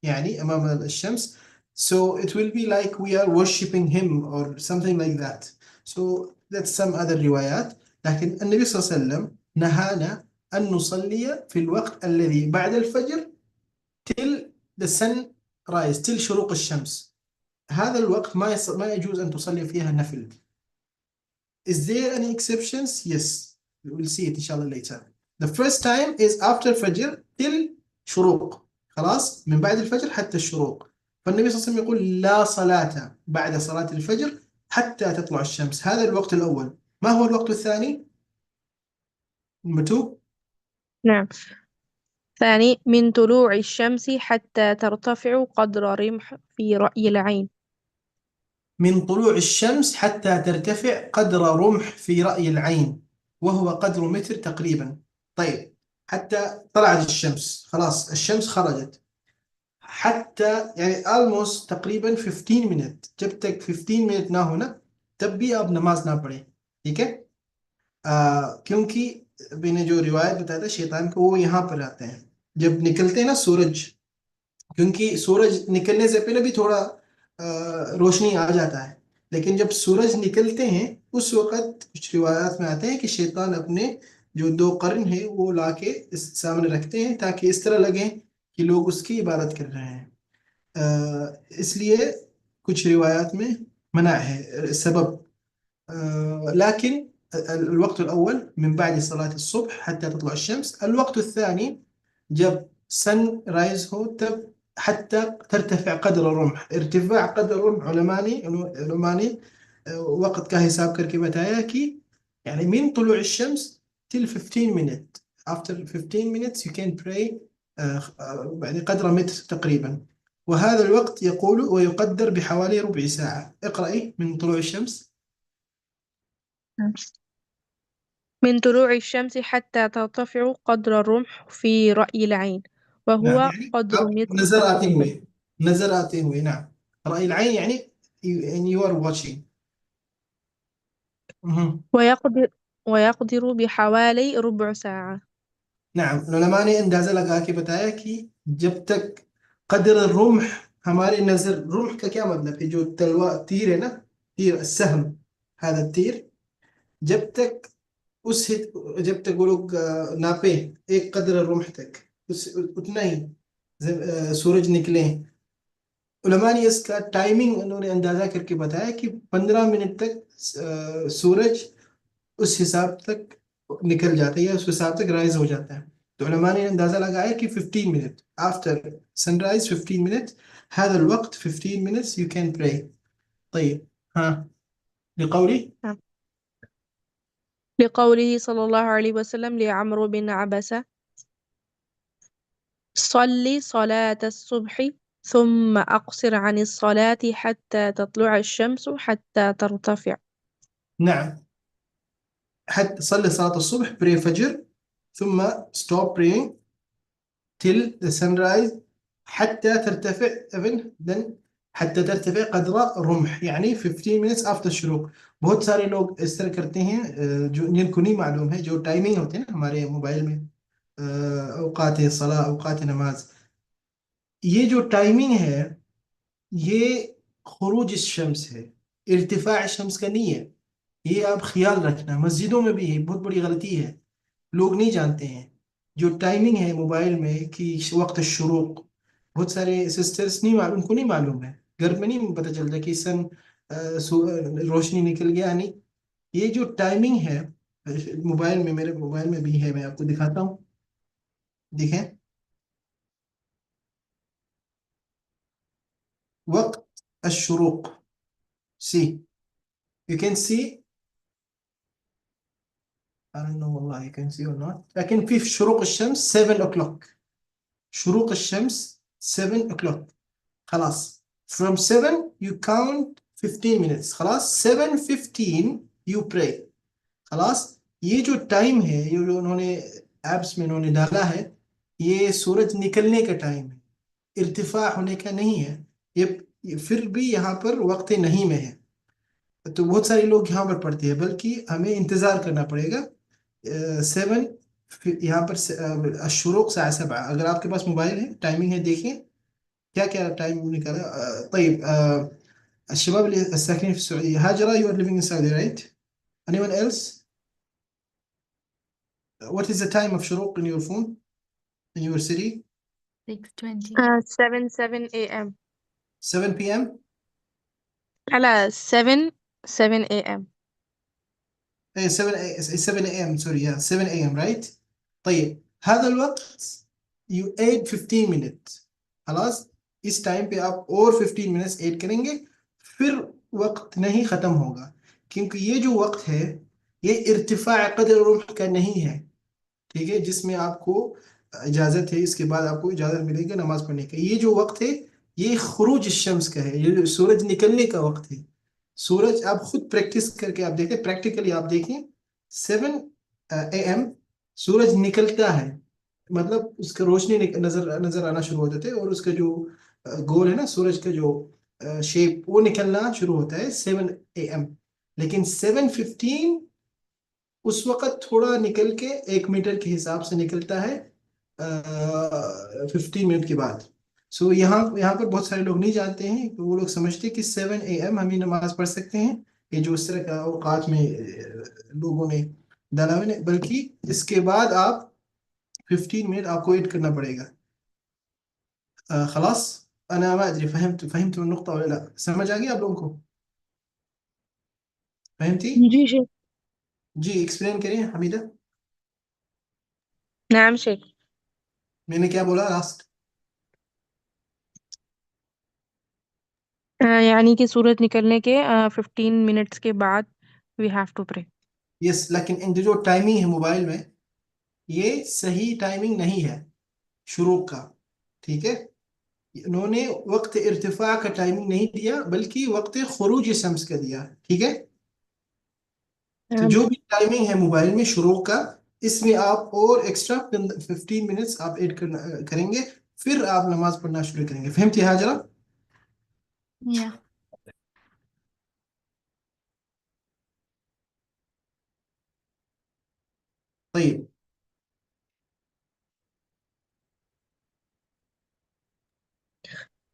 S1: يعني أمام الشمس. So it will be like we are worshipping him or something like that. So that's some other روايات. لكن النبي صلى الله عليه وسلم نهانا أن نصلي في الوقت الذي بعد الفجر till the sun rise, till شروق الشمس. هذا الوقت ما يجوز أن تصلي فيها نفل. Is there any exceptions? Yes, we will see it inshallah later. The first time is after Fajr till شروق. خلاص, من بعد الفجر حتى الشروق. فالنبي صلى الله عليه وسلم يقول لا صلاة بعد صلاة الفجر حتى تطلع الشمس. هذا الوقت الأول. ما هو الوقت الثاني؟ متو؟
S4: نعم. ثاني من طلوع الشمس حتى ترتفع قدر رمح في رأي العين.
S1: من طلوع الشمس حتى ترتفع قدر رمح في رأي العين، وهو قدر متر تقريبا. طيب، حتى طلعت الشمس، خلاص الشمس خرجت، حتى يعني almost तकरीबन 15 मिनट, जब तक 15 मिनट ना होना तब भी आप नमाज ना पढ़े, ठीक है। क्योंकि मैंने जो रिवायत बताया था शैतान को, वो यहाँ पर आते हैं जब निकलते हैं ना सूरज, क्योंकि सूरज निकलने से पहले भी थोड़ा रोशनी आ जाता है, लेकिन जब सूरज निकलते हैं उस वक्त कुछ रिवायात में आते हैं कि शैतान अपने जो दो कर्न है वो लाके इस सामने रखते हैं ताकि इस तरह लगे कि लोग उसकी इबादत कर रहे हैं। इसलिए कुछ रिवायात में मना है सबब। لكن الوقت الأول من بعد صلاة الصبح حتى تطلع الشمس. الوقت الثاني जब सन राइज हो तब حتى ترتفع قدر الرمح. ارتفاع قدر الرمح علماء ने वक्त का हिसाब करके बताया कि يعني من طلوع الشمس till 15 minutes. after 15 minutes you can pray يعني قدر متر تقريبا. وهذا الوقت يقول ويقدر بحوالي ربع ساعة. اقرأي من طلوع الشمس.
S4: من طلوع الشمس حتى ترتفع قدر الرمح في رأي العين
S1: نعم
S4: وهو
S1: يعني
S4: قدر
S1: अब
S4: متر
S1: नजर आते हुए نعم. رأي العين يعني you are watching. مهم.
S4: ويقدر بحوالي ربع ساعة.
S1: نعم उलमा ने अंदाजा लगा के बताया कि जब तक कदर रुम्ह हमारी नजर रुम्ह का क्या मतलब है जो तलवार तीर है ना तीर السهم هذا التير जब तक जब तक वो लोग नापे एक कदर रुम्ह तक उस उतना ही सूरज निकले उलमा ने इसका टाइमिंग उन्होंने अंदाजा करके बताया कि 15 मिनट तक सूरज उस हिसाब तक निकल जाता है या उस हिसाब तक राइज हो जाता है. तो उलमा ने अंदाजा लगाया कि 15 मिनट आफ्टर सनराइज 15 मिनट هذا الوقت 15 minutes you can pray. طيب ها لقولي
S4: لقوله صلى الله عليه وسلم لعمرو بن عبسة صل صلاة الصبح ثم أقصر عن الصلاة حتى تطلع الشمس حتى ترتفع.
S1: نعم حتى صلي صلاة الصبح pray فجر ثم stop praying till the sunrise حتى ترتفع then حتى ترتفع قدر رمح يعني 15 minutes after الشروق. बहुत सारे लोग इस तरह करते हैं जो जिनको नहीं मालूम है जो टाइमिंग होते हैं ना हमारे मोबाइल में औकात सला औकात नमाज. ये जो टाइमिंग है ये खुरूज शम्स है इर्तिफा शम्स का नहीं है. ये आप ख्याल रखना मस्जिदों में भी है बहुत बड़ी गलती है लोग नहीं जानते हैं जो टाइमिंग है मोबाइल में कि वक्त शुरूक. बहुत सारे सिस्टर्स नहीं मालूम उनको नहीं मालूम है घर में नहीं पता चलता कि सन रोशनी निकल गया नहीं. ये जो टाइमिंग है मोबाइल में मेरे मोबाइल में भी है मैं आपको दिखाता हूँ देखें वक्त الشروق. see you can see I don't know والله you can see or not لكن في شروق الشمس 7 o'clock. شروق الشمس 7 o'clock. خلاص from 7 you count 15 minutes. خلاص 7:15 you pray. خلاص ये जो टाइम है ये जो उन्होंने एप्स में उन्होंने डाला है ये सूरज निकलने का टाइम है इर्तिफा होने का नहीं है. ये फिर भी यहाँ पर वक्त नहीं में है तो बहुत सारे लोग यहाँ पर पढ़ते हैं बल्कि हमें इंतज़ार करना पड़ेगा 7 यहाँ पर शुरूक साढ़े 7. अगर आपके पास मोबाइल है टाइमिंग है देखिए क्या क्या टाइम निकाला. طيب الشباب اللي الساكنين في السعودية هاجرة you are living in Saudi right? anyone else? What is the time of شروق in your phone in your city?
S6: 6:20.
S4: 7 a.m.
S1: 7 p.m.
S4: على 7 a.m.
S1: 7 a.m. sorry yeah 7 a.m. right? طيب هذا الوقت you add 15 minutes. خلاص इस टाइम पे आप और 15 मिनट्स ऐड करेंगे फिर वक्त नहीं ख़त्म होगा क्योंकि ये जो वक्त है ये इर्तिफा कदर रुम्ह का नहीं है. ठीक है जिसमें आपको इजाज़त है इसके बाद आपको इजाज़त मिलेगी नमाज पढ़ने का. ये जो वक्त है ये खुरूज शम्स का है ये जो सूरज निकलने का वक्त है. सूरज आप खुद प्रैक्टिस करके आप देखें प्रैक्टिकली आप देखें 7 a.m. सूरज निकलता है मतलब उसका रोशनी नजर आना शुरू हो जाता है और उसका जो गोल है ना सूरज का जो शेप वो निकलना शुरू होता है 7 a.m. लेकिन 7:15 उस वक्त थोड़ा निकल के 1 मीटर के हिसाब से निकलता है 15 मिनट के बाद. सो यहाँ पर बहुत सारे लोग नहीं जानते हैं वो लोग समझते हैं कि 7 a.m. हम ही नमाज पढ़ सकते हैं ये जो इस तरह का औकात में लोगों ने डाला हुआ है बल्कि इसके बाद आप 15 मिनट आपको वेट करना पड़ेगा. خلاص أنا ما أدري فهمتوا النقطة ولا لا؟ समझ आ गई आप लोगों को? فهمتي؟
S4: जी शेख।
S1: जी एक्सप्लेन करिए हमीदा।
S4: नाम शेख।
S1: मैंने क्या बोला लास्ट?
S4: यानी कि सूरज निकलने के 15 मिनट्स के बाद we have to pray.
S1: Yes, लेकिन इनकी जो टाइमिंग है मोबाइल में, ये सही टाइमिंग नहीं है शुरू का। ठीक है, इन्होंने वक्त इर्तिफा का टाइमिंग नहीं दिया बल्कि वक्त खुरूज शम्स का दिया। ठीक है, तो
S4: नाम
S1: जो
S4: शेख।
S1: भी टाइमिंग है मोबाइल में शुरू का, इसमें आप और एक्स्ट्रा 15 मिनट्स आप ऐड करेंगे, फिर आप नमाज पढ़ना शुरू करेंगे। फहमती हाजरा?
S6: Yeah.
S1: طيب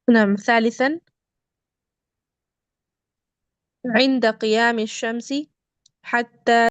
S4: نعم ثالثا عند قيام الشمس حتى